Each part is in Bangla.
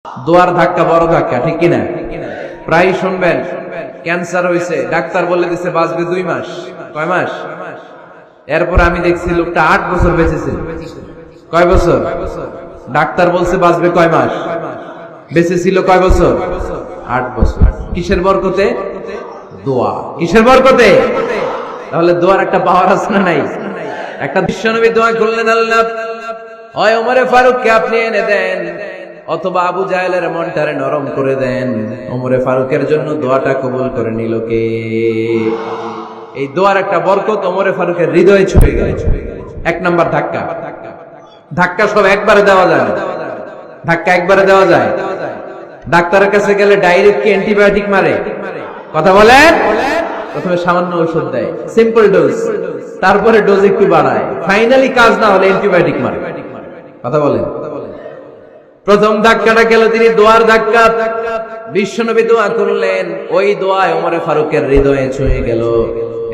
দোয়ার ধাক্কা বড় ধাক্কা, ঠিক কিনা? প্রায় শুনবেন ক্যান্সার হয়েছে, ডাক্তার বলে দিছে বাঁচবে 2 মাস। কয় মাস? এরপর আমি দেখছি লোকটা 8 বছর বেঁচেছিল। কয় বছর? ডাক্তার বলছে বাঁচবে কয় মাস, বেঁচেছিল কয় বছর? 8 বছর। কিসের বরকতে? দোয়া। কিসের বরকতে? তাহলে দোয়ার একটা পাওয়ার আছে না নাই? একটা বিশ্বনবী দোয়া করলেন, আল্লাহ হয় ওমরে ফারুককে আপনি এনে দেন, অথবা আবু জাহেলের মনটারে নরম করে দেন। ওমরে ফারুকের জন্য দোয়াটা কবুল করে নিল কে? এই দোয়ার একটা বরকত ওমরে ফারুকের হৃদয়ে ছুঁয়ে গেল। 1 নাম্বার ধাক্কা। ধাক্কা সব একবারে দেওয়া যায় না। ধাক্কা একবারে দেওয়া যায়? ডাক্তারের কাছে গেলে ডাইরেক্ট কি অ্যান্টিবায়োটিক মারে? কথা বলেন। প্রথমে সামান্য ওষুধ দেয়, সিম্পল ডোজ, তারপরে ডোজ একটু বাড়ায়, ফাইনালি কাজ না হলে অ্যান্টিবায়োটিক মারে। কথা বলেন। প্রথম ধাক্কাটা গেল তিনি দোয়ার ধাক্কা। বিশ্বনবী দোয়া করলেন, ওই দোয়ায় ওমরে ফারুকের হৃদয়ে ছুঁয়ে গেল।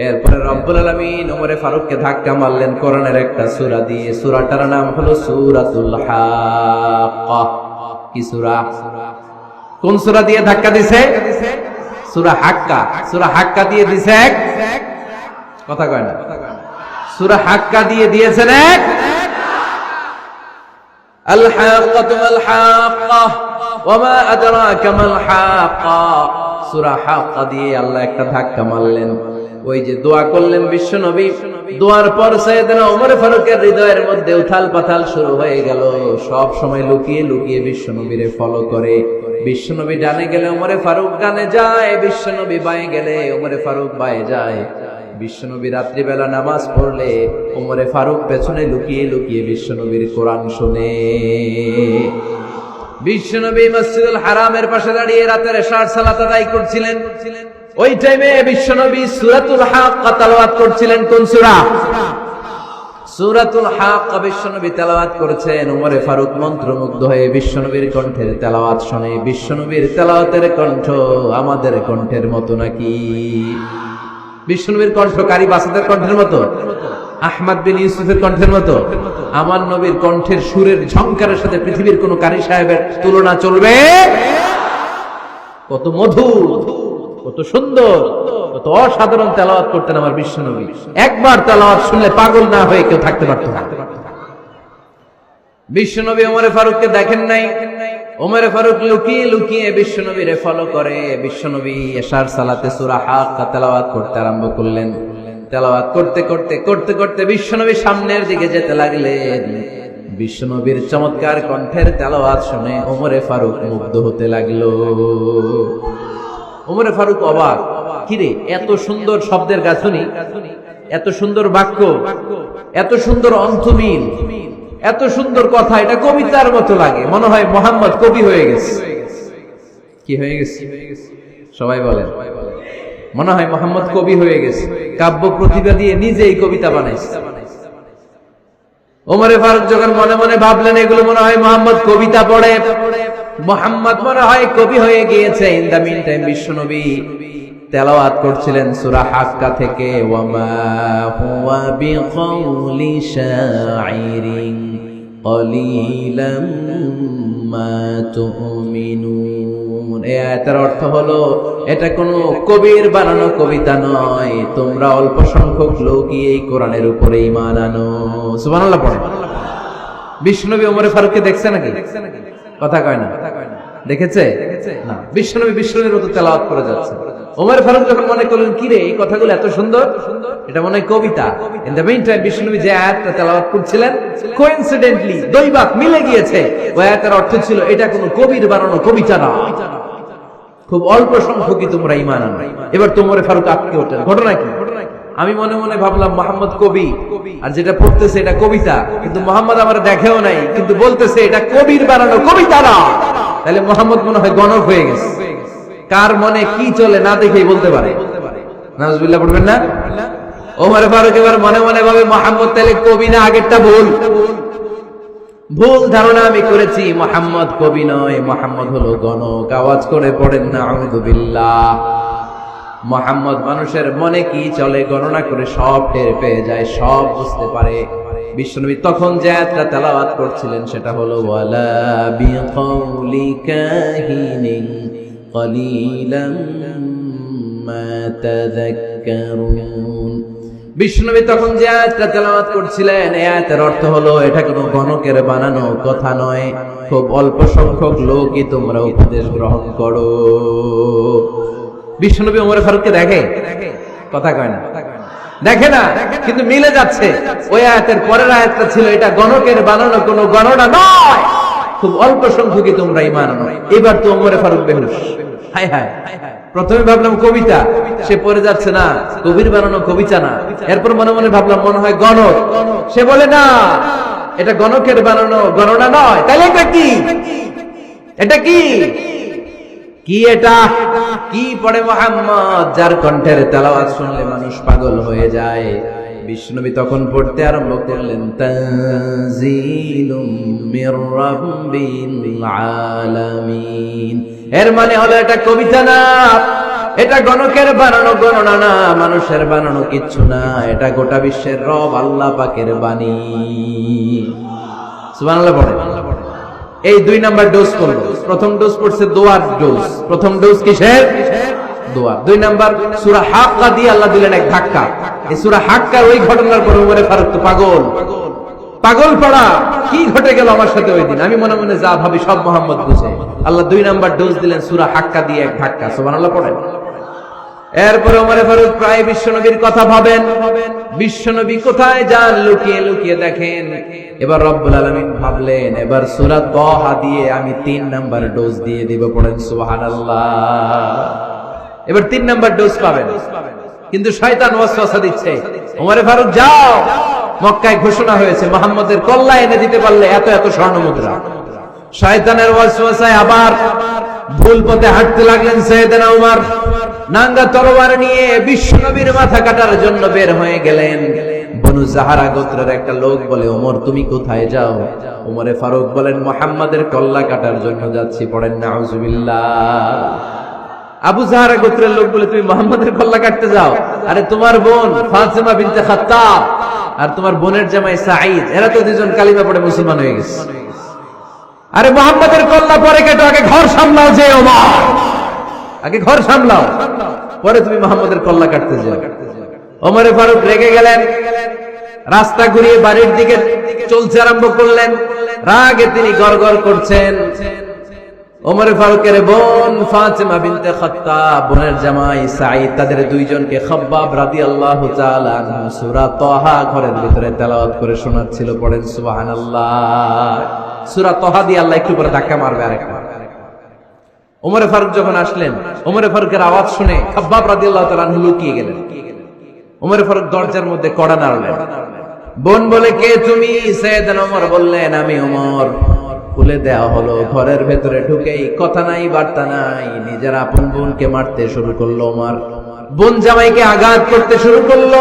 এরপরে রব্বুল আলামিন ওমরে ফারুককে ধাক্কা মারলেন কোরআনের একটা সূরা দিয়ে। সূরাটার নাম হলো সূরাতুল হাক্কা। কি সূরা? কোন সূরা দিয়ে ধাক্কা দিছে? সূরা হাক্কা। সূরা হাক্কা দিয়ে দিছে এক, কথা কয় না। সূরা হাক্কা দিয়ে দিয়েছেন এক। আল হাক্কাতু মাল হাক্কা ওয়া মা আদরাকা মাল হাক্কা। সূরা হাক্কা দিয়ে আল্লাহ একটা ধাক্কা মারলেন। ওই যে দোয়া করলেন বিশ্বনবী, দোয়ার পর সাইয়েদনা ওমর ফারুকের হৃদয়ের মধ্যে উথাল পাথাল শুরু হয়ে গেল। সব সময় লুকিয়ে লুকিয়ে বিশ্বনবীরে ফলো করে। বিশ্বনবী ডানে গেলে ওমরে ফারুক ডানে যায়, বিশ্বনবী বাঁয়ে গেলে ওমরে ফারুক বাঁয়ে যায়। বিশ্বনবী রাত্রিবেলা নামাজ পড়লে ওমরে ফারুক পেছনে লুকিয়ে লুকিয়ে বিশ্বনবীর কোরআন শুনে। বিশ্বনবী মসজিদুল হারামের পাশে দাঁড়িয়ে রাতের এশার সালাত আদায় করছিলেন। ওই টাইমে বিশ্বনবী সূরাতুল হাক্কা তেলাওয়াত করছিলেন। কোন সূরা? সূরাতুল হাক্কা বিশ্বনবী তেলাওয়াত করেছেন। ওমরে ফারুক মন্ত্রমুগ্ধ হয়ে বিশ্বনবীর কণ্ঠের তেলাওয়াত শুনে। বিশ্বনবীর তেলাওয়াতের কণ্ঠ আমাদের কণ্ঠের মতো নাকি? বিশ্বনবীর কণ্ঠ কারি বাসাদের কণ্ঠের মতো? আহমদ বিন ইউসুফের কণ্ঠের মতো? আমার নবীর কণ্ঠের সুরের ঝংকারের সাথে পৃথিবীর কোন কারি সাহেবের তুলনা চলবে? কত মধুর, কত সুন্দর, কত অসাধারণ তেলাওয়াত করতেন আমার বিশ্বনবী। একবার তেলাওয়াত শুনলে পাগল না হয়ে কেউ থাকতে পারত না। বিশ্বনবী ওমরে ফারুককে দেখেন নাই। ওমরে ফারুক লুকিয়ে লুকিয়ে বিশ্বনবীরে ফলো করে। বিশ্বনবী এশার সালাতে সূরা হাক্কা তেলাওয়াত করতে আরম্ভ করলেন। তেলাওয়াত করতে করতে করতে করতে বিশ্বনবী সামনের দিকে যেতে লাগলেন। বিশ্বনবীর চমৎকার কণ্ঠের তেলাওয়াত শুনে ওমরে ফারুক মুগ্ধ হতে লাগলো। ওমরে ফারুক অবাক, কিরে এত সুন্দর শব্দের গাঁথনি, এত সুন্দর বাক্য, এত সুন্দর অন্তমিল, এত সুন্দর কথা, এটা কবিতার মতো লাগে। মনে হয় মুহাম্মদ কবি হয়ে গেছে। কি হয়ে গেছে? সবাই বলেন। মনে হয় মুহাম্মদ কবি হয়ে গেছে, কাব্য প্রতিভা দিয়ে নিজেই কবিতা বানাইছে। ওমরে ফারুক যখন মনে মনে ভাবলেন এগুলো মনে হয় মুহাম্মদ কবিতা পড়ে, মুহাম্মদ মনে হয় কবি হয়ে গিয়েছে। ইন দা মিন টাইম বিশ্বনবী তেলাওয়াত করছিলেন সূরা হাক্কা থেকে, ওয়া মা হুয়া বিকাউলি শাইরিন ক্বালিলাম মা তুমিনুন। এই আয়াতের অর্থ হলো এটা কোনো কবির বানানো কবিতা নয়, তোমরা অল্প সংখ্যক লোকই এই কোরআনের উপরে ঈমান আনো। সুবহানাল্লাহ পড়ে। বিশ্বনবী ওমরে ফারুককে দেখছে নাকি? কথা কয় না। দেখেছে না? বিশ্বনবীর মতো তেলাওয়াত করে যাচ্ছে। ওমর ফারুক যখন মনে করলেন কিরে এই কথাগুলো এত সুন্দর, এটা মনে হয় কবিতা। ইন দ্য মিন টাইম বিশ্বনবী যে আয়াতটা তেলাওয়াত করছিলেন, কোইন্সিডেন্টলি দৈবাক মিলে গিয়েছে। ওই আয়াতের অর্থ ছিল এটা কোনো কবির বানানো কবিতা না, খুব অল্প সংখ্যকই তোমরা ঈমান আনো। এবার ওমর ফারুক আটকে ওঠেন। ঘটনা কি? আমি মনে মনে ভাবলাম মুহাম্মদ কবি, আর যেটা পড়তেছে এটা কবিতা, কিন্তু মুহাম্মদ আমার দেখেও নাই, কিন্তু বলতেছে এটা কবির বানানো কবিতা না। তাহলে মুহাম্মদ মনে হয় গণক হয়ে গেছে। কার মনে কি চলে না দেখেই বলতে পারে। নাউজুবিল্লাহ পড়বেন না? ওমর ফারুক এবার মনে মনে ভাবে মুহাম্মদ তাহলে কবি না, আগেরটা ভুল। ভুল ধারণা আমি করেছি, মুহাম্মদ কবি নয়, মুহাম্মদ হলো গণক। আওয়াজ করে পড়েন না আউযু বিল্লাহ। মুহাম্মদ মানুষের মনে কি চলে গণনা করে সব টের পেয়ে যায়, সব বুঝতে পারে। বিশ্বনবী তখন যে আয়াতটা তেলাওয়াত করছিলেন সেটা হলো ওয়ালা বিকাউলি কাহিনিন কলিলাম মা তাযাক্কারুন। বিশ্বনবী তখন যে আয়াতটা তেলাওয়াত করছিলেন এই আয়াতের অর্থ হলো এটা কোনো গণকের বানানো কথা নয়, খুব অল্প সংখ্যক লোকই তোমরা উপদেশ গ্রহণ করো। বিশ্বনবী ওমর ফারুককে দেখে? কথা কয় না, দেখে না, কিন্তু মিলে যাচ্ছে। ওই আয়াতের পরের আয়াতটা ছিল এটা গণকের বানানো কোনো গণনা নয়, খুব অল্প সংখ্যকই তোমরা ঈমান আনো। এবার তো ওমর ফারুক বেহুশ। হায় হায়, প্রথমে ভাবলাম কবিতা, সে পড়ে যাচ্ছে না কবির বানানো কবিতা না। এরপর মনে মনে ভাবলাম মনে হয় গণক, সে বলে না এটা গণকের বানানো গণনা নয়। তাহলে এটা কি? এটা কি? কি এটা? কি পড়ে মুহাম্মদ, যার কণ্ঠের তেলাওয়াত শুনলে মানুষ পাগল হয়ে যায়। বিশ্বনবী তখন পড়তে আরম্ভ করলেন তানজিলুম মির রাব্বিল আলামিন। এর মানে হলো এটা কবিতা না, এটা গণকের বানানো গণনা না, মানুষের বানানো কিচ্ছু না, এটা গোটা বিশ্বের রব আল্লাহ পাকের বাণী। সুবহানাল্লাহ পড়ে। এই 2 নাম্বার ডোজ করলো। প্রথম ডোজ পড়ছে দোয়ার ডোজ। প্রথম ডোজ কিসের? দোয়া। 2 নাম্বার সূরা হাক্কা দিয়ে আল্লাহ দিলেন এক ধাক্কা। এই সূরা হাক্কার ওই ঘটনার পর ওমর ফারুক তো পাগল, পাগল পড়া। কি ঘটে গেল আমার সাথে ওই দিন? আমি মনে মনে যা ভাবি সব মোহাম্মদ বুঝে। আল্লাহ 2 নাম্বার ডোজ দিলেন সূরা হাক্কা দিয়ে এক ধাক্কা। সুবহানাল্লাহ পড়েন। এরপরে ওমর ফারুক প্রায় বিশ্বনবীর কথা ভাবেন, বিশ্বনবী কোথায় যান লুকিয়ে লুকিয়ে দেখেন। এবার রব্বুল আলামিন ভাবলেন এবার সূরা তাহা দিয়ে আমি 3 নাম্বার ডোজ দিয়ে দিব। পড়েন সুবহানাল্লাহ। এবার 3 নাম্বার ডোজ পাবেন, কিন্তু শয়তান ওয়াসওয়াসা দিচ্ছে, ওমর ফারুক যাও, মক্কায় ঘোষণা হয়েছে মুহাম্মদের কল্লা এনে দিতে পারলে এত এত স্বর্ণ মুদ্রা। শয়তানের ওয়াসওয়াসায় আবার ভুল পথে হাঁটতে লাগলেন সাইয়েদনা ওমর। নাঙ্গা তরবার নিয়ে বিশ্বনবীর মাথা কাটার জন্য বের হয়ে গেলেন। বনু জাহারা গোত্রের একটা লোক বলে ওমর তুমি কোথায় যাও? ওমরে ফারুক বলেন মুহাম্মাদের কল্লা কাটার জন্য যাচ্ছি। পড়েন নাউজুবিল্লাহ। আবু জাহারা গোত্রের লোক বলে তুমি মুহাম্মাদের কল্লা কাটতে যাও? আরে তোমার বোন ফাতিমা বিনতে খাত্তাব আর তোমার বোনের জামাই সাঈদ, এরা তো দুজন কালিমা পড়ে মুসলমান হয়ে গেছে। আরে মুহাম্মাদের কল্লা পরে কেটো, আগে ঘর সামলাও। যে ওমর আগে ঘর সামলাও, পরে তুমি মুহাম্মাদের কল্লা কাটতে যাও। ওমর ফারুক রেগে গেলেন, রাস্তা ঘুরিয়ে বাড়ির দিকে চলতে আরম্ভ করলেন। রাগে তিনি গড়গড় করছেন। ওমর ফারুকের বোন ফাতিমা বিনতে খাত্তাব, বোনের জামাই সাঈদ, তাদের দুইজনকে খাব্বাব রাদিয়াল্লাহু তাআলা আনহু সূরা তাহা ঘরের ভিতরে তেলাওয়াত করে শোনাচ্ছিল। পড়েন সুবহানাল্লাহ। সূরা তাহা দিয়ে আল্লাহ একটু পরে ধাক্কা মারবে আরেকবার। ওমর ফারুক যখন আসলেন, ওমর ফারুকের আওয়াজ শুনে খাব্বাব রাদিয়াল্লাহু তাআলা আনহু লুকিয়ে গেলেন। ওমর ফারুক দরজার মধ্যে কড়া নাড়লেন। বোন বলে কে তুমি? সাইয়েদনা ওমর বললেন আমি ওমর। খুলে দেওয়া হলো। ঘরের ভেতরে ঢুকেই কথা নাই বার্তা নাই, নিজের আপন বোনকে মারতে শুরু করলো ওমর। বোন জামাইকে আঘাত করতে শুরু করলো।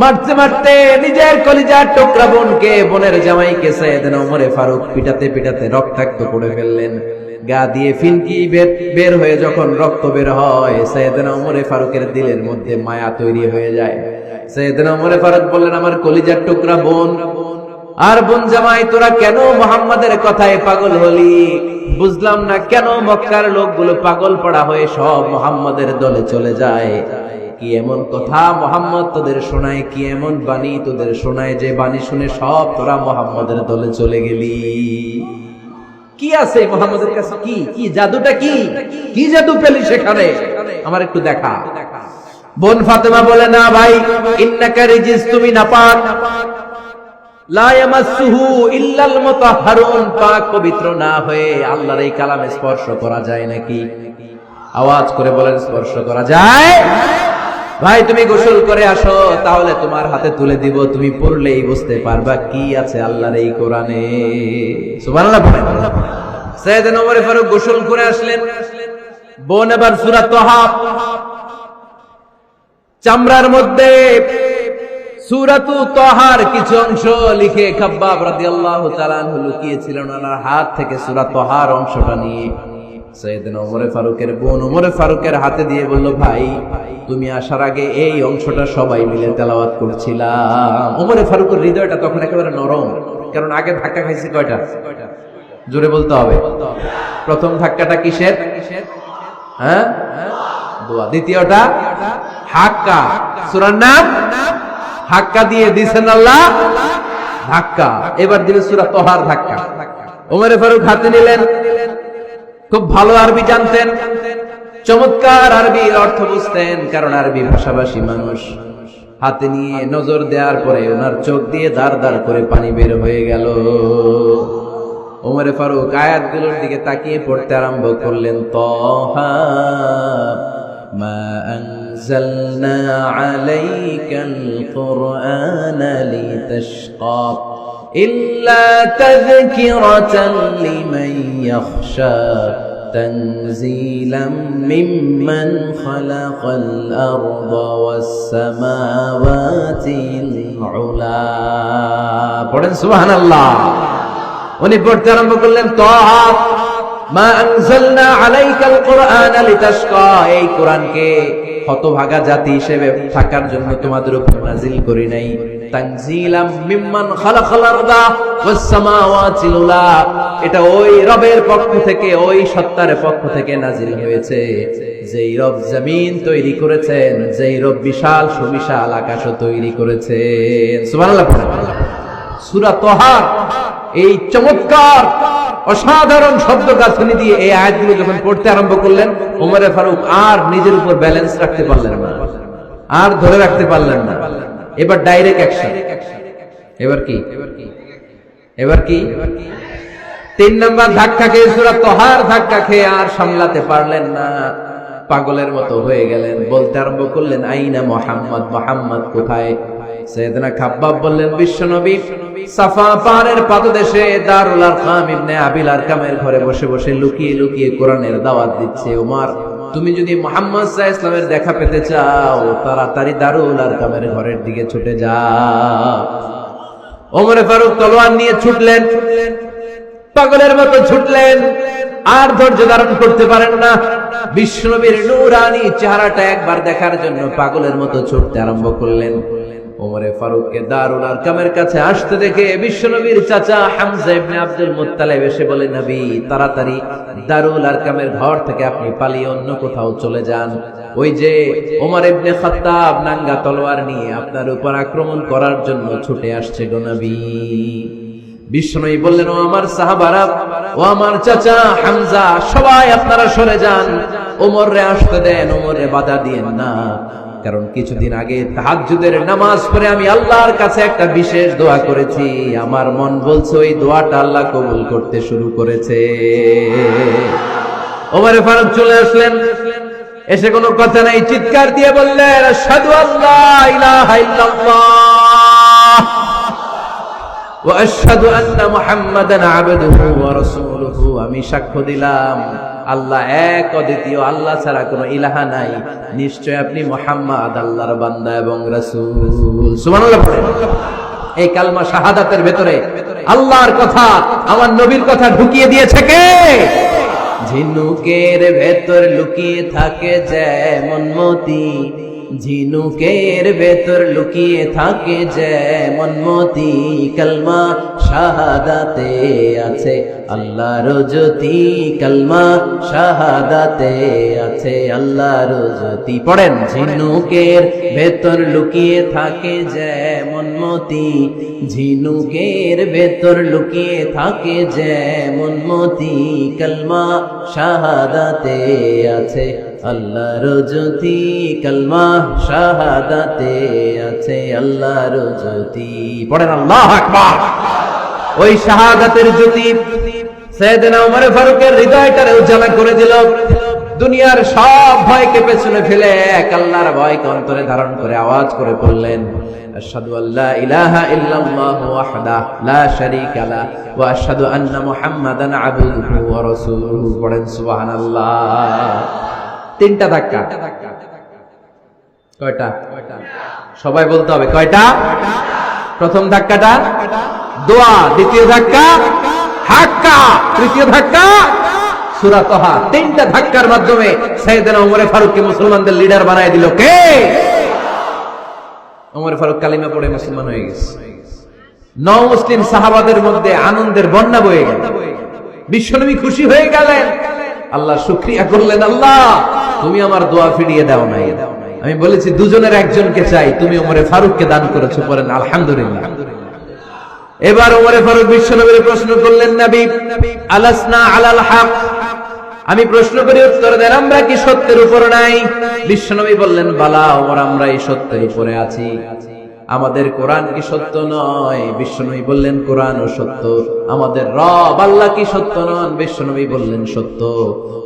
মারতে মারতে নিজের কলিজার টুকরা বোনকে, বোনের জামাইকে সাইয়েদনা ওমর ফারুক পিটাতে পিটাতে রক্তাক্ত করে ফেললেন। গা দিয়ে ফিনকি বের হয়ে যখন রক্ত বের হয়, সাইয়েদনা ওমর ফারুকের দিলের মধ্যে মায়া তৈরি হয়ে যায়। সাইয়েদনা ওমর ফারুক বললেন আমার কলিজার টুকরা বোন আর বোন জামাই, তোরা কেন মুহাম্মাদের কথায় পাগল হলি? বুঝলাম না কেন মক্কার লোকগুলো পাগল পড়া হয়ে সব মুহাম্মাদের দলে চলে যায়। কি এমন কথা মুহাম্মদ তোদের শোনায়, কি এমন বাণী তোদের শোনায় যে বাণী শুনে সব তোরা মুহাম্মাদের দলে চলে গেলি? কি আছে মুহাম্মাদের কাছে? কি কি জাদুটা? কি কি জাদু পেলি সেখানে? আমার একটু দেখা। বোন ফাতেমা বলে না ভাই, ইন্নাকা রিজিস, তুমি নাপাক, লা ইয়ামাসসুহু ইল্লাল মুতাহহারুন, পাক পবিত্র না হয়ে আল্লাহর এই কালামে স্পর্শ করা যায় নাকি? আওয়াজ করে বলেন স্পর্শ করা যায়? ভাই তুমি গোসল করে আসো, তাহলে তোমার হাতে তুলে দিব, তুমি পড়লেই বুঝতে পারবা কি আছে আল্লাহর এই কোরআনে। সুবহানাল্লাহ। সাইয়েদনা ওমর ফারুক গোসল করে আসলেন। বোন এবার সূরা তাহা চামড়ার মধ্যে সূরাতু তাহার কিছু অংশ লিখে খাব্বাব রাদিয়াল্লাহু তাআলা আনহু লুকিয়েছিলেন ওনার হাত থেকে। সূরা তাহার অংশটা নিয়ে সাইয়েদনা ওমর ফারুকের বোন ওমর ফারুকের হাতে দিয়ে বলল, ভাই তুমি আসার আগে এই অংশটা সবাই মিলে তেলাওয়াত করছিলাম। ওমর ফারুকের হৃদয়টা তখন একেবারে নরম, কারণ আগে ধাক্কা খাইছে কয়টা? জোরে বলতে হবে। প্রথম ধাক্কাটা কিসের? হ্যাঁ, দোয়া। দ্বিতীয়টা হাক্কা, সূরার নাম হাক্কা দিয়ে দিয়েছেন আল্লাহ ধাক্কা। এবার দিলেন সূরা তহার ধাক্কা। ওমর ফারুক হাতে নিলেন, খুব ভালো আরবি জানতেন, চমৎকার আরবির অর্থ বুঝতেন, কারণ আরবি ভাষাভাষী মানুষ। হাতে নিয়ে নজর দেওয়ার পরে ওনার চোখ দিয়ে দাঁড় দাঁড় করে পানি বের হয়ে গেল। ওমর ফারুক আয়াতগুলোর দিকে তাকিয়ে পড়তে আরম্ভ করলেন, তহা মা আনজালনা আলাইকাল কুরআনা লিতাশকা ইল্লা তাযকিরাতান লিমান ইয়াখশা তানজিলাম মিম্মান খালাকাল আরদা ওয়াস সামাওয়াতিল উলা। পড়েন সুবহানাল্লাহ। উনি পড়তে আরম্ভ করলেন, তাহা মা আনজালনা আলাইকাল কুরআনা লিতাশকা, এই কোরআনকে হতভাগা জাতি হিসেবে থাকার জন্য তোমাদের উপর নাজিল করি নাই। তানজিলাম মিম্মান খালাকাল আরদা ওয়াস সামাওয়াতিল উলা, এটা ওই রবের পক্ষ থেকে, ওই সত্তার পক্ষ থেকে নাজিল হয়েছে যেই রব জমিন তৈরি করেছেন, যেই রব বিশাল সুবিশাল আকাশও তৈরি করেছেন। সুবহানাল্লাহ। সূরা তহা এই চমৎকার অসাধারণ শব্দ গাঁথনি দিয়ে এই আয়াতগুলো যখন পড়তে আরম্ভ করলেন, ওমর ফারুক আর নিজের উপর ব্যালেন্স রাখতে পারলেন না, আর ধরে রাখতে পারলেন না। এবার ডাইরেক্ট অ্যাকশন। এবার কি? এবার কি? 3 নাম্বার ধাক্কা খেয়ে, সূরা তহার ধাক্কা খেয়ে আর সামলাতে পারলেন না, পাগলের মতো হয়ে গেলেন। বলতে আরম্ভ করলেন, আইনা মুহাম্মদ, মুহাম্মদ কোথায়? সাইয়েদনা খাব্বাব বললেন, বিশ্বনবী সাফা পাহাড়ের পাদদেশে দারুল আরকাম ইবনে আবিল আরকামের ঘরে বসে বসে লুকিয়ে লুকিয়ে কোরআনের দাওয়াত দিচ্ছে। ওমর, তুমি যদি মুহাম্মদ সাল্লাল্লাহু আলাইহি ওয়াসাল্লামের দেখা পেতে চাও, তাড়াতাড়ি দারুল আরকামের ঘরের দিকে ছুটে যাও। ওমর ফারুক তলোয়ার নিয়ে ছুটলেন, পাগলের মতো ছুটলেন, আর ধৈর্য ধারণ করতে পারেন না। বিশ্বনবীর নূরানী চেহারাটা একবার দেখার জন্য পাগলের মতো ছুটতে আরম্ভ করলেন। ওমর ফারুককে দারুল আরকামের কাছে আসতে দেখে বিশ্বনবীর চাচা হামজা ইবনে আব্দুল মুত্তালিব এসে বলে, নবী তাড়াতাড়ি দারুল আরকামের ঘর থেকে আপনি পালিয়ে অন্য কোথাও চলে যান। ওই যে ওমর ইবনে খাত্তাব নাঙ্গা তলোয়ার নিয়ে আপনার উপর আক্রমণ করার জন্য ছুটে আসছে গো নবী। বিশ্বনবী বললেন, ও আমার সাহাবারা, ও আমার চাচা হামজা, সবাই আপনারা সরে যান, ওমরে আসতে দেন, ওমরে বাধা দিয়েন না। কারণ কিছুদিন আগে তাহাজ্জুদের নামাজ পড়ে আমি আল্লাহর কাছে একটা বিশেষ দোয়া করেছি, আমার মন বলছে ওই দোয়াটা আল্লাহ কবুল করতে শুরু করেছে। ওমর ফারুক চলে আসলেন, এসে কোনো কথা নাই, চিৎকার দিয়ে বললেন, আশহাদু আল্লা ইলাহা ইল্লাল্লাহ ওয়া আশহাদু আন্না মুহাম্মাদান আবদুহু ওয়া রাসূলুহু, আমি সাক্ষ্য দিলাম আল্লাহ এক, অদ্বিতীয়, আল্লাহ ছাড়া কোনো ইলাহা নাই, নিশ্চয় আপনি মুহাম্মদ আল্লাহর বান্দা এবং রাসূল। সুবহানাল্লাহ। এই কালমা শাহাদাতের ভেতরে আল্লাহর কথা, আমার নবীর কথা ঢুকিয়ে দিয়েছে কে? ঝিনুকের ভেতর লুকিয়ে থাকে যেমন মতি, ঝিনুকের ভেতর লুকিয়ে থাকে যেমন মতি, কালমা শাহাদাতে আছে আল্লাহর জ্যোতি, কালমা শাহাদাতে আছে আল্লাহর জ্যোতি। পড়েন, ঝিনুকের ভেতর লুকিয়ে থাকে যেমন মতি, ঝিনুকের ভেতর লুকিয়ে থাকে যেমন মতি, কালমা শাহাদাতে আছে আল্লাহর জ্যোতি, কালমা শাহাদাতে আছে আল্লাহর জ্যোতি। পড়েন আল্লাহু আকবার। ওই শাহাদাতের জ্যোতি সাইয়েদনা ওমর ফারুকের হৃদয়টারে উজালা করে দিল। দুনিয়ার সব ভয়কে পেছনে ফেলে এক আল্লাহর ভয়কে অন্তরে ধারণ করে আওয়াজ করে বললেন, আশহাদু আল্লা ইলাহা ইল্লাল্লাহু ওয়াহদাহু লা শারীকা লাহু ওয়া আশহাদু আন্না মুহাম্মাদান আবদুহু ওয়া রাসূলুহু। পড়েন সুবহানাল্লাহ। 3টা ধাক্কা। কয়টা? সবাই বলতে হবে কয়টা? প্রথম ধাক্কাটা দোয়া, দ্বিতীয় ধাক্কা হাক্কা, তৃতীয় ধাক্কা সূরা তাহা, 3টা ধাক্কার মাধ্যমে সাইয়েদনা ওমর ফারুককে মুসলমানদের লিডার বানায় দিল কে? ওমর ফারুক কালিমা পড়ে মুসলমান হয়ে গেছে। নও মুসলিম সাহাবাদের মধ্যে আনন্দের বন্যা বয়ে গেল। বিশ্বনবী খুশি হয়ে গেলেন, আল্লাহ শুকরিয়া করলেন, আল্লাহ তুমি আমার দোয়া ফিরিয়ে দাও নাই। আমি বলেছি দুজনের একজনকে চাই, তুমি ওমরে ফারুককে দান করেছো, বলেন আলহামদুলিল্লাহ। এবার ওমরে ফারুক বিশ্বনবীর প্রশ্ন করলেন, নবী আলাসনা আলাল হক, আমি প্রশ্ন করি উত্তর দেন, আমরা কি সত্যের উপর নাই? বিশ্বনবী বললেন, বালা ওমর, আমরা এই সত্যের উপরে আছি। আমাদের কোরআন কি সত্য নয়? বিশ্বনবী বললেন, কোরআনও সত্য। আমাদের রব আল্লাহ কি সত্য নন? বিশ্বনবী বললেন, সত্য।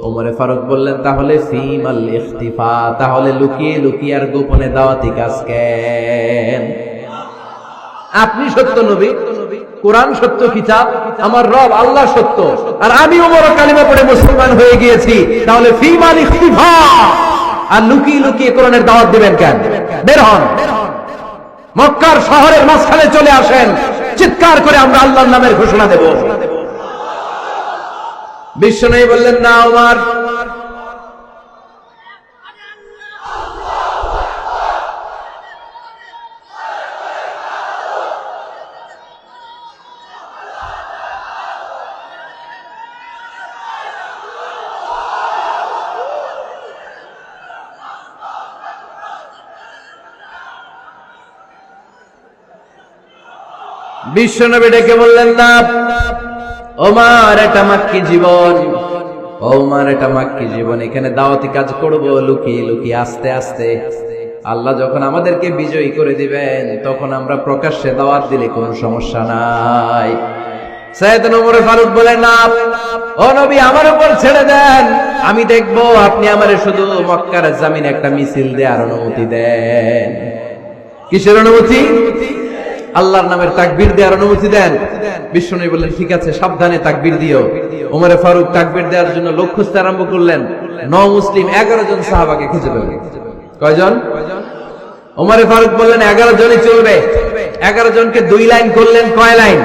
ওমরে ফারুক বললেন, তাহলে ফিমাল ইখতিফা, তাহলে লুকিয়ে লুকিয়ে আর গোপনে দাওয়াতি কাজ কেন? আপনি সত্য নবী, কোরআন সত্য কিতাব, আমার রব আল্লাহ সত্য, আর আমি ওমর কালিমা পড়ে মুসলমান হয়ে গিয়েছি, তাহলে ফিমাল ইখতিফা, আর লুকিয়ে লুকিয়ে কোরআনের দাওয়াত দিবেন কেন? বের হন, মক্কার শহরের মাঝখানে চলে আসেন, চিৎকার করে আমরা আল্লাহর নামের ঘোষণা দেব। বিশ্বনবী বললেন, না ওমর, বিশ্বনবী ডেকে বললেন, না ওমর, এটা মাক্কি জীবন, ওমর এটা মাক্কি জীবন, এখানে দাওয়াতি কাজ করব লুকিয়ে লুকিয়ে, আস্তে আস্তে। আল্লাহ যখন আমাদেরকে বিজয়ী করে দিবেন, তখন আমরা প্রকাশ্যে দাওয়াত দিলে কোনো সমস্যা নাই। সাইয়েদনা ওমর ফারুক বলেন, না ও নবী, আমার উপর ছেড়ে দেন, আমি দেখবো আপনি আমারে শুধু মক্কার জমিনে একটা মিছিল দেওয়ার অনুমতি দেন। কিসের অনুমতি? আল্লাহর নামের তাকবীর দেওয়ার অনুমতি দেন। বিশ্বনবী বললেন, ঠিক আছে, সাবধানে তাকবীর দিও। ওমরে ফারুক তাকবীর দেওয়ার জন্য লক্ষ্য খুঁজতে আরম্ভ করলেন। নও মুসলিম 11 জন সাহাবাকে খুঁজে পেলেন। কয়জন? ওমরে ফারুক বললেন, 11 জনই চলবে। 11 জনকে 2 লাইন করলেন। কয় লাইন?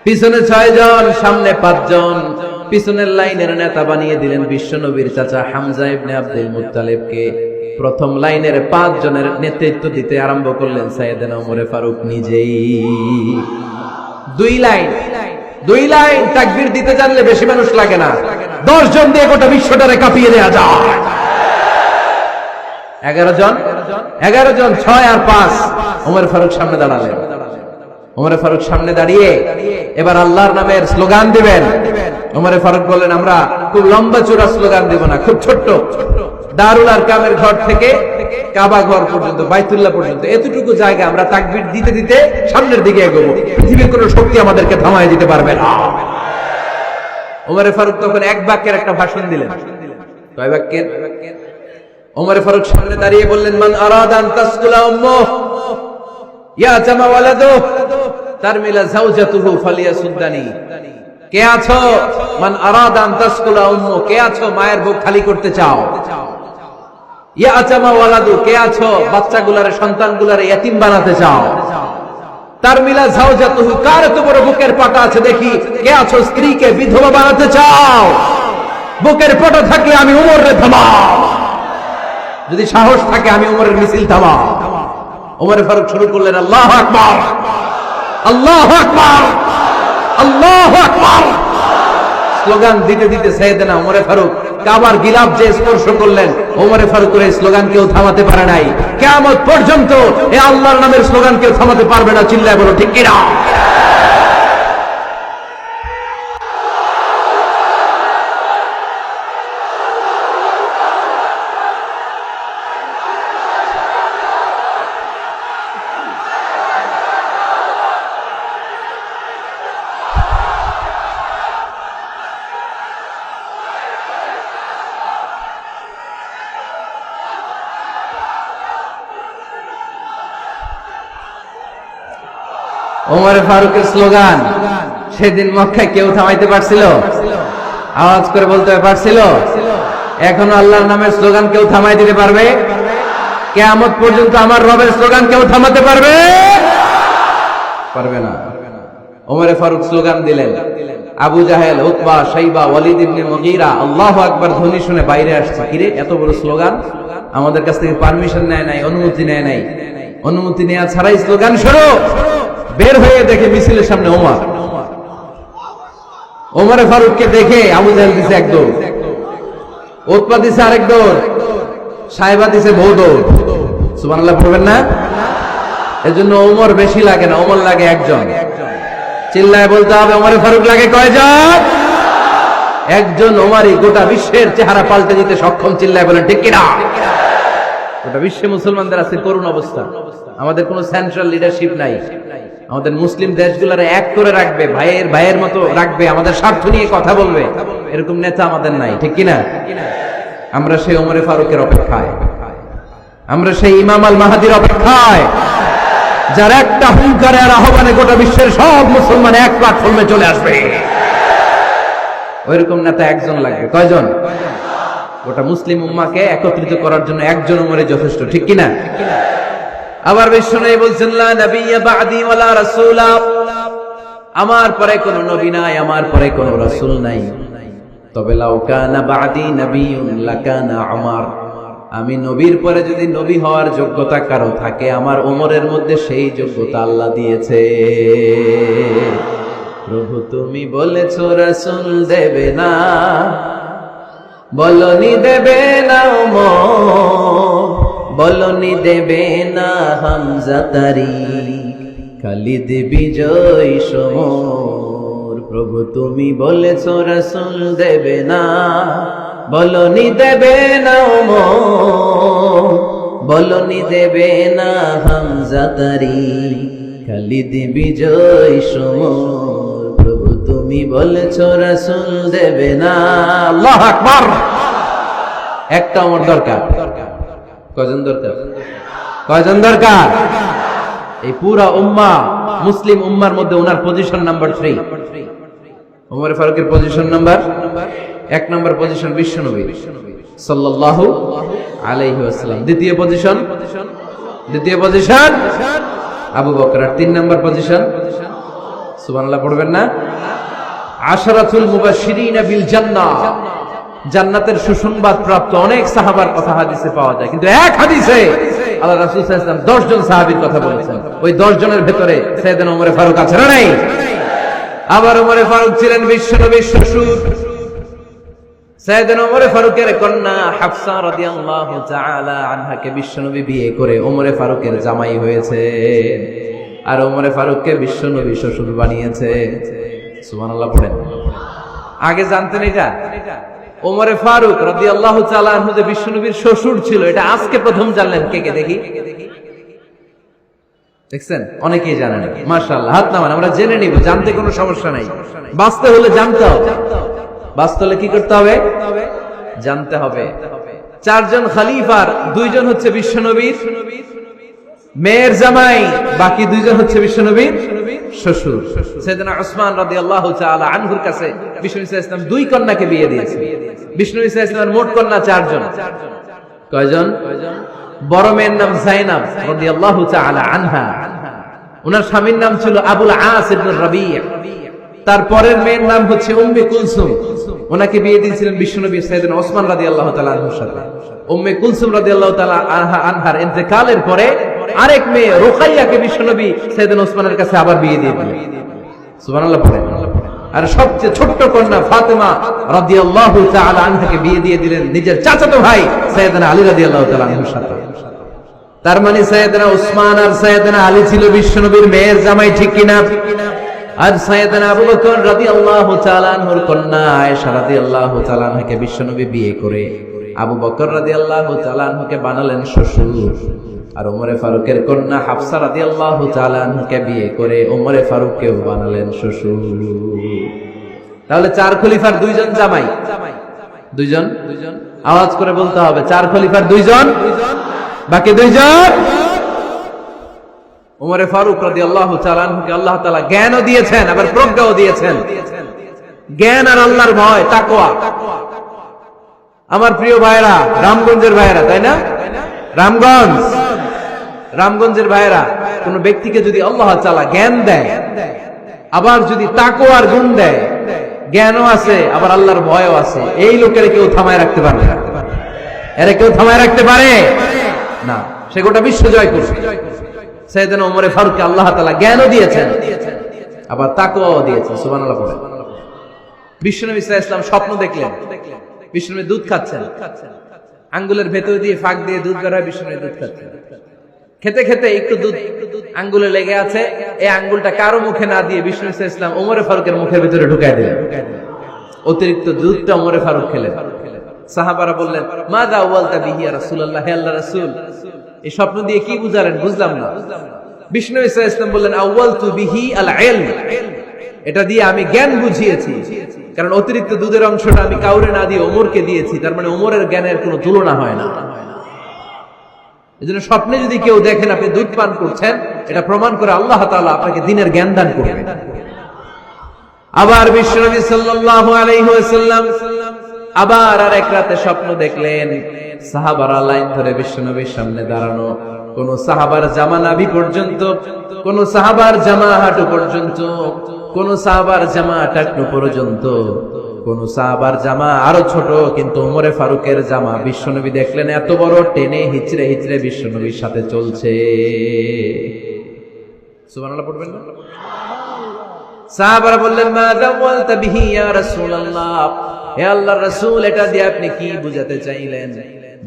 পিছনে 6 জন, সামনে 5 জন। পিছনের লাইনের নেতা বানিয়ে দিলেন বিশ্বনবীর চাচা হামজা ইবনে আব্দুল মুত্তালিবকে। প্রথম লাইনের 5 জনের নেতৃত্ব দিতে আরম্ভ করলেন সাইয়েদনা ওমরে ফারুক নিজেই। 2 লাইন তাকবীর দিতে জানলে বেশি মানুষ লাগে না, 10 জন দিয়ে গোটা বিশ্বটারে কাঁপিয়ে দেয়া যায়। 11 জন, 6 আর 5। ওমর ফারুক সামনে দাঁড়ালেন। ওমরে ফারুক সামনে দাঁড়িয়ে এবার আল্লাহর নামের স্লোগান দিবেন। ওমরে ফারুক বললেন, আমরা খুব লম্বা চূড়া স্লোগান দিব না, খুব ছোট্ট। দারুল আরকামের ঘর থেকে কাবা ঘর পর্যন্ত, বাইতুল্লাহ পর্যন্ত, এতটুকু জায়গা আমরা তাকবীর দিতে দিতে সামনের দিকে এগোবো। পৃথিবীর কোনো শক্তি আমাদেরকে থামায় দিতে পারবে না। ওমরে ফারুক তখন এক বাক্যের একটা ভাষণ দিলেন। কয় বাক্যের? ওমরে ফারুক সামনে দাঁড়িয়ে বললেন, মান আরাদা আন তাসকুলা উম্মুহ ইয়া জামা ওয়ালাদু তারমিলা যাওজাতুহু ফালিয়াসুদ্দানি। কে আছো? মান আরাদা আন তাসকুলা উম্মুহ, কে আছো মায়ের বুক খালি করতে চাও? ইয়া জামা ওয়ালাদু, কে আছো বাচ্চাগুলারে, সন্তানগুলারে ইতিম বানাতে চাও? তারমিলা যাওজাতুহু, কার এত বড় বুকের পাটা আছে দেখি, কে আছো স্ত্রীকে বিধবা বানাতে চাও? বুকের পাটা থাকলে আমি ওমরে থামাও, যদি সাহস থাকে আমি ওমরের মিছিল থামাও। ওমরে ফারুক শুরু করলেন, আল্লাহু আকবার, আল্লাহু আকবার, আল্লাহু আকবার। স্লোগান দিতে দিতে সাইয়েদনা ওমরে ফারুক কাবার গিলাফ যে স্পর্শ করলেন, ওমরে ফারুকের এই স্লোগান কেউ থামাতে পারে নাই। কিয়ামত পর্যন্ত এই আল্লাহর নামের স্লোগান কেউ থামাতে পারবে না। চিল্লায় বলো ঠিক কিনা? ওমরে ফারুকের স্লোগান সেদিন মক্কায় কেউ থামাইতে পারছিল? আওয়াজ করে বলতে পারছিল? এখনো আল্লাহর নামের স্লোগান কেউ থামাই দিতে পারবে? কিয়ামত পর্যন্ত আমার রবের স্লোগান কেউ থামাতে পারবে? পারবে না। ওমরে ফারুক স্লোগান দিলেন, আবু জাহেল, উতবা, শাইবা, ওয়ালিদ ইবনে মুগীরা আল্লাহু আকবার ধ্বনি শুনে বাইরে আসছে। কিরে এত বড় স্লোগান, আমাদের কাছ থেকে পারমিশন নেয় নাই, অনুমতি নেয় নাই। অনুমতি নেওয়া ছাড়াই স্লোগান শুরু। বের হয়ে দেখে মিছিলের সামনে ওমর। ওমরে ফারুককে দেখে আবু জাহেল দিছে এক দৌড়, উতবা দিছে আরেক দৌড়, শাইবা দিছে বহু দৌড়। সুবহানাল্লাহ পড়বেন না? এজন্য ওমর বেশি লাগে না, ওমর লাগে একজন। চিল্লায় বলতে হবে ওমরে ফারুক লাগে কয়জন? একজন। ওমরই গোটা বিশ্বের চেহারা পাল্টে দিতে সক্ষম। চিল্লায় বলেন ঠিক কিনা? গোটা বিশ্বে মুসলমানদের আছে করুণ অবস্থা। আমাদের কোনো সেন্ট্রাল লিডারশিপ নাই। আমাদের মুসলিম দেশগুলোর এক করে রাখবে, ভাইয়ের ভাইয়ের মতো রাখবে, আমাদের স্বার্থ নিয়ে কথা বলবে, এরকম নেতা আমাদের নাই। ঠিক কিনা? আমরা সেই ওমরে ফারুকের অপেক্ষায়, আমরা সেই ইমাম আল মাহাদির অপেক্ষায়, যার একটা হুঙ্কারে আর আহ্বানে গোটা বিশ্বের সব মুসলমান এক প্ল্যাটফর্মে চলে আসবে। ওইরকম নেতা একজন লাগবে। কয়জন? গোটা মুসলিম উম্মাহকে একত্রিত করার জন্য একজন ওমরে যথেষ্ট। ঠিক কিনা? আবার বিশ্বনবী বলছেন লা নাবিয়্যা বা'দি ওয়ালা রাসূলা, আমার পরে কোনো নবী নাই, আমার পরে কোনো রাসূল নাই। তবে লাউ কানা বা'দি নাবিয়্যুন লাকানা উমর, আমি নবীর পরে যদি নবী হওয়ার যোগ্যতা কারো থাকে, আমার ওমরের মধ্যে সেই যোগ্যতা আল্লাহ দিয়েছে। প্রভু তুমি বলেছো রাসূল দেবে না, বলনি দেবে না ওমর, বলনি দেবে না হামজা তারি, খালিদ বিজয় সমর। প্রভু তুমি বলেছো রাসূল দেবে না, বলনি দেবে না ওমর, বলনি দেবে না হামজা তারি, খালিদ বিজয় সমর। প্রভু তুমি বলেছো রাসূল দেবে না। আল্লাহু আকবার। একটা ওমর দরকার। কয়জন দরকার? কয়জন দরকার? এই পুরা উম্মাহ, মুসলিম উম্মার মধ্যে ওনার পজিশন নাম্বার 3। ওমর ফারুকের পজিশন নাম্বার 1 নম্বর পজিশন বিশ্বনবী সাল্লাল্লাহু আলাইহি ওয়াসাল্লাম। দ্বিতীয় পজিশন আবু বকর। 3 নম্বর পজিশন সুবহানাল্লাহ পড়বেন না? আশরাতুল মুবাশশিরিনা বিল জান্নাহ, জান্নাতের সুসংবাদ প্রাপ্ত অনেক সাহাবার কথা হাদিসে পাওয়া যায়, কিন্তু এক হাদিসে আল্লাহ রাসূল সাল্লাল্লাহু আলাইহি ওয়াসাল্লাম 10 জন সাহাবীর কথা বলেছেন। ওই 10 জনের ভেতরে সাইয়েদনা ওমর ফারুক আছে না নাই? আবার ওমর ফারুক ছিলেন বিশ্বনবীর শ্বশুর। সাইয়েদনা ওমর ফারুকের কন্যা হাফসা রাদিয়াল্লাহু তাআলা আনহাকে বিশ্বনবী বিয়ে করে ওমর ফারুকের জামাই হয়েছে, আর ওমর ফারুককে বিশ্বনবী শ্বশুর বানিয়েছে। সুবহানাল্লাহ পড়েন। আগে জানতেন এটা? ওমর ফারুক রাদিয়াল্লাহু তাআলা আনহু যে বিশ্বনবীর শ্বশুর ছিল, এটা আজকে প্রথম জানলেন। কে কে দেখি? দেখছেন? অনেকেই জানেন। মাশাআল্লাহ, হাত নামান, আমরা জেনে নিব, জানতে কোনো সমস্যা নাই। বাঁচতে হলে জানতে হবে। বাঁচতে হলে কি করতে হবে? জানতে হবে। 4 জন খলিফার 2 জন হচ্ছে বিশ্বনবীর মেয়ের জামাই, বাকি 2 জন হচ্ছে বিশ্বনবীর শ্বশুর। সাইয়েদনা উসমান রাদিয়াল্লাহু তাআলা আনহুর কাছে বিশ্বনবী সাল্লাল্লাহু আলাইহি ওয়াসাল্লাম 2 কন্যাকে বিয়ে দিয়েছে। বিশ্বনবী সাল্লাল্লাহু আলাইহি ওয়াসাল্লামের মোট কন্যা 4 জন। কয়জন? বড় মেয়ের নাম যায়েনব রাদিয়াল্লাহু তাআলা আনহা, ওনার স্বামীর নাম ছিল আবুল আস ইবনে রাবি'। তারপরের মেয়ের নাম হচ্ছে উম্মে কুলসুম, ওনাকে বিয়ে দিয়েছিলেন বিশ্বনবী সাইয়েদনা ওসমান রাদিয়াল্লাহু তাআলা আনহুর সাথে। উম্মে কুলসুম রাদিয়াল্লাহু তাআলা আনহার ইন্তেকালের পরে আরেক মেয়ে রুকাইয়াকে বিশ্বনবী সাইয়েদনা ওসমানের কাছে আবার বিয়ে দিয়ে দিলেন। সুবহানাল্লাহ পড়েন। আর সবচেয়ে ছোট্ট কন্যা ফাতেমা রাদিয়াল্লাহু তাআলা আনহাকে বিয়ে দিয়ে দিলেন নিজের চাচাতো ভাই সাইয়েদনা আলী রাদিয়াল্লাহু তাআলা আনহুর সাথে। তার মানে সাইয়েদনা ওসমান আর সাইয়েদনা আলী ছিল বিশ্বনবীর মেয়ের জামাই। ঠিক কিনা? আর সাইয়েদনা আবু বকর রাদিয়াল্লাহু তাআলা আনহুর কন্যা আয়েশা রাদিয়াল্লাহু তাআলা আনহাকে বিশ্বনবী বিয়ে করে আবু বকর রাদিয়াল্লাহু তাআলা আনহুকে বানালেন শ্বশুর। আর ওমর ফারুকের কন্যা হাফসা রাদিয়াল্লাহু তাআলা আনহাকে বিয়ে করে ওমর ফারুককেও বানালেন শ্বশুর। তাহলে 4 খলিফার 2 জন জামাই। 2 জন? আওয়াজ করে বলতে হবে, 4 খলিফার 2 জন, বাকি 2 জন। ওমর ফারুক রাদিয়াল্লাহু তাআলা আনহুকে আল্লাহ তাআলা জ্ঞানও দিয়েছেন, আবার প্রজ্ঞাও দিয়েছেন। জ্ঞান আর আল্লাহর ভয়, তাকওয়া। আমার প্রিয় ভাইরা, রামগঞ্জের ভাইরা, তাই না? রামগঞ্জের ভাইরা, কোন ব্যক্তিকে যদি আল্লাহ তাআলা জ্ঞান দেয়, আবার যদি তাকওয়ার গুণ দেয়, জ্ঞানও আছে, আবার আল্লাহর ভয়ও আছে। এই লোকের কেউ থামায় রাখতে পারবে না, এরা কেউ থামায় রাখতে পারে না। সে গোটা বিশ্ব জয় করছে। সাইয়েদনা ওমরে ফারুককে আল্লাহ তাআলা জ্ঞানও দিয়েছেন, আবার তাকওয়াও দিয়েছেন। সুবহানাল্লাহ পড়ে। বিশ্বনবী সাল্লাল্লাহু আলাইহি ওয়াসাল্লাম স্বপ্ন দেখলেন, বিশ্বনবী দুধ খাচ্ছেন, আঙ্গুলের ভেতর দিয়ে ফাঁক দিয়ে দুধ বের হয়, বিশ্বনবী দুধ খাচ্ছেন। খেতে খেতে একটু দুধ আঙ্গুলে লেগে আছে, এই আঙ্গুলটা কারো মুখে না দিয়ে বিশ্বনবী সাল্লাল্লাহু আলাইহি ওয়াসাল্লাম ওমরে ফারুকের মুখের ভিতরে ঢুকায় দিলেন। অতিরিক্ত দুধটা ওমরে ফারুক খেলেন। সাহাবারা বললেন, মাযা আওয়ালতা বিহি ইয়া রাসূলুল্লাহ, হে আল্লাহর রাসূল, এই স্বপ্ন দিয়ে কি বুঝালেন? বুঝলাম না। বিষ্ণু ইসা ইসলাম বললেন, আউয়ালতু বিহি আল ইলম, এটা দিয়ে আমি জ্ঞান বুঝিয়েছি, কারণ অতিরিক্ত দুধের অংশটা আমি কাউরে না দিয়ে ওমরকে দিয়েছি, তার মানে ওমরের জ্ঞানের কোনো তুলনা হয় না। এজন্য স্বপ্নে যদি কেউ দেখেন আপনি দুধ পান করছেন, এটা প্রমাণ করে আল্লাহ তাআলা আপনাকে দ্বীনের জ্ঞান দান করবেন। আবার বিশ্বনবী সাল্লাল্লাহু আলাইহি ওয়াসাল্লাম আবার আরেক রাতে স্বপ্ন দেখলেন, সাহাবারা লাইন ধরে বিশ্বনবীর সামনে দাঁড়ানো, কোন সাহাবার জামা নাভি পর্যন্ত, কোন সাহাবার জামা হাঁটু পর্যন্ত, কোন সাহাবার জামা টাকনু পর্যন্ত, কোন সাহাবার জামা আরো ছোট, কিন্তু ওমরে ফারুকের জামা বিশ্বনবী দেখলেন এত বড়, টেনে হিচড়ে হিচড়ে বিশ্বনবীর সাথে চলছে। সুবহানাল্লাহ পড়বেন না? সাহাবারা বললেন, মা দাওয়ালতা বিহি ইয়া রাসূলুল্লাহ, হে আল্লাহর রাসূল, এটা দিয়ে আপনি কি বুঝাতে চাইলেন?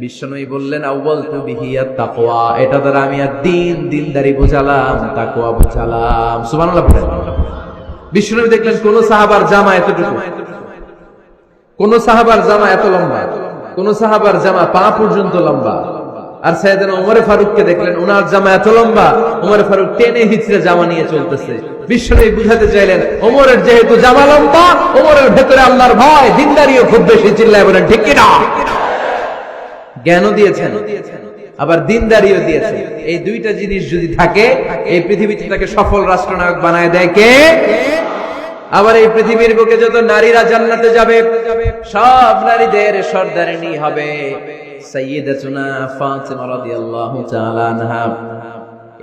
বিশ্বনবী বললেন, আউয়ালতু বিহি আত-তাকওয়া, এটা দ্বারা আমি দ্বীন, দ্বীনদারি বুঝালাম, তাকওয়া বুঝালাম। সুবহানাল্লাহ পড়েন। বিশ্বনবী দেখলেন কোন সাহাবার জামা এতটুকু, কোন সাহাবার জামা এত লম্বা, কোন সাহাবার জামা পা পর্যন্ত লম্বা। আর সাইয়েদনা ওমরে ফারুককে দেখলেন, ওনার জামা এত লম্বা, ওমরে ফারুক টেনে হিচড়ে জামা নিয়ে চলতেছে। বিশ্বনবী বুঝাতে চাইলেন, ওমরের যেহেতু জামা লম্বা, ওমরের ভেতরে আল্লাহর ভয়, দ্বীনদারিও খুব বেশি। চিল্লায় বলেন ঠিক কি না? জ্ঞানও দিয়েছেন, আবার দ্বীনদারিও দিয়েছেন। এই দুইটা জিনিস যদি থাকে, এই পৃথিবীতে তাকে সফল রাষ্ট্রনায়ক বানায় দেয় কে? আবার এই পৃথিবীর বুকে যত নারীরা জান্নাতে যাবে, সব নারীদের সর্দারিনী হবে সাইয়্যিদাতুনা ফাতিমা রাদিয়াল্লাহু তাআলা আনহা।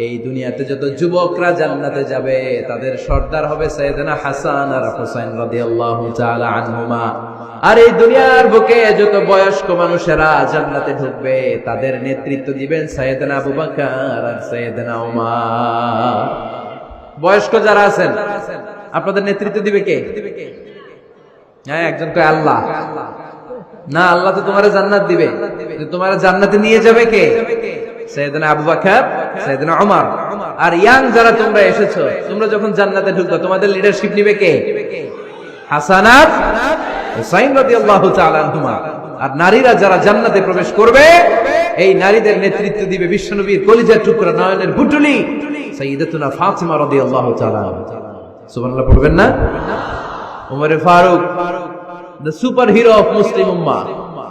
এই দুনিয়াতে যত যুবকরা জান্নাতে যাবে, তাদের সর্দার হবে সাইয়েদনা হাসান আর হুসাইন রাদিয়াল্লাহু তাআলা আনহুমা। আর এই দুনিয়ার বুকে যত বয়স্ক মানুষেরা জান্নাতে ঢুকবে, তাদের নেতৃত্ব দিবেন সাইয়েদনা আবু বকর আর সাইয়েদনা উমর। বয়স্ক যারা আছেন, আপনাদের নেতৃত্ব দিবে কে? হ্যাঁ, একজন কয় আল্লাহ। না, আল্লাহ তো তোমার জান্নাত দিবে, তোমার জান্নাতে নিয়ে যাবে কে? সাইয়েদনা আবু বকর, সাইয়েদনা উমর। আর ইয়াং যারা তোমরা এসেছো, তোমরা যখন জান্নাতে ঢুকবে, তোমাদের লিডারশিপ নিবে কে? হাসান আর হুসাইন রাদিয়াল্লাহু তাআলা আনহুমা। আর নারীরা যারা জান্নাতে প্রবেশ করবে, এই নারীদের নেতৃত্ব দিবে বিশ্বনবীর কলিজার টুকরা, নয়নের বুটুলি সাইয়্যিদাতুনা ফাতিমা রাদিয়াল্লাহু তাআলা। সুবহানাল্লাহ পড়বেন না? ওমরে ফারুক, the super hero of Muslim উম্মাহ।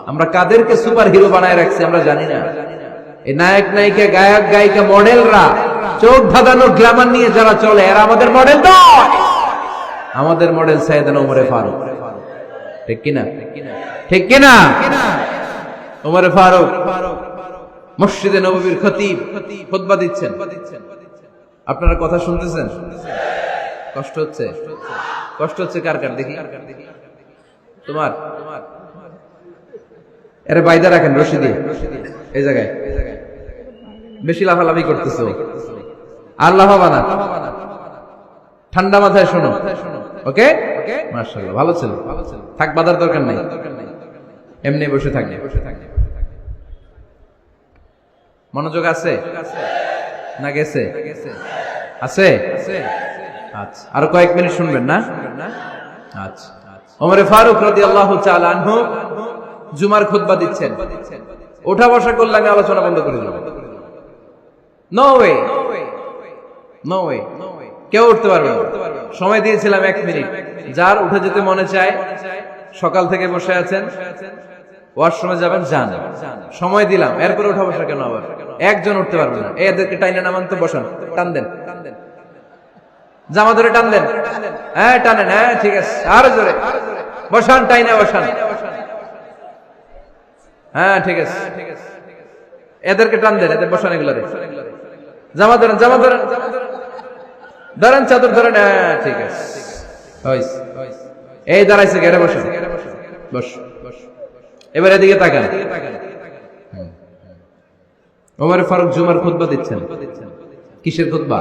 আমরা কাদেরকে সুপার হিরো বানায় রাখছি আমরা জানি না। এই নায়ক নায়িকা, গায়ক গায়িকা, মডেলরা, চোখ ধাঁধানো গ্ল্যামার নিয়ে যারা চলে, এরা আমাদের মডেল নয়। আমাদের মডেল সাইয়েদনা ওমরে ফারুক। ঠিক কিনা? ঠিক কিনা? ওমরে ফারুক মসজিদে নববীর খতিব, খুতবা দিচ্ছেন। আপনারা কথা শুনতেছেন? কষ্ট হচ্ছে? কষ্ট হচ্ছে কার কার দেখি? তোমার? এরে বাইদা রাখেন রশি দিয়ে এই জায়গায়। বেশি লাফালাফি করতেছো, আর লাফাবা না, ঠান্ডা মাথায় শোনো। ওকে, মাশাআল্লাহ, ভালো ছিল। থাক, বাধার দরকার নাই, এমনি বসে থাকবে। মনোযোগ আছে না গেছে? আছে? আচ্ছা, আরো কয়েক মিনিট শুনবেন না? আচ্ছা। ওমরে ফারুক রাদিয়াল্লাহু তাআলা আনহু জুমার খুতবা দিচ্ছেন। ওঠা বসা করলে আমি আলোচনা বন্ধ করে দেব। নো ওয়ে, নো ওয়ে, কেউ উঠতে পারবে না। সময় দিয়েছিলাম 1 মিনিট। যার উঠে যেতে মনে চায়, সকাল থেকে বসে আছেন, ওয়াশরুমে যাবেন, যান, সময় দিলাম, এরপরে উঠা বসা কেন? আবার একজন উঠতে পারবে না। এদেরকে টাইনা নামান তো, বসান, টান দেন, জামা ধরে টান দেন। হ্যাঁ, টানেন। হ্যাঁ, ঠিক আছে, আরো জোরে বসান, টাইনা বসান। হ্যাঁ, ঠিক আছে, এদেরকে টান দেন, এদের বসান, এগুলো জামা ধরেন, জামা ধরেন, ধরেন, চাদর ধরেন। হ্যাঁ, ঠিক আছে, এই দাঁড়াইছে, গেড়ে বসো, বস। এবার এদিকে তাকান। ওমর ফারুক জুমার খুতবা দিচ্ছেন। কিসের খুতবা?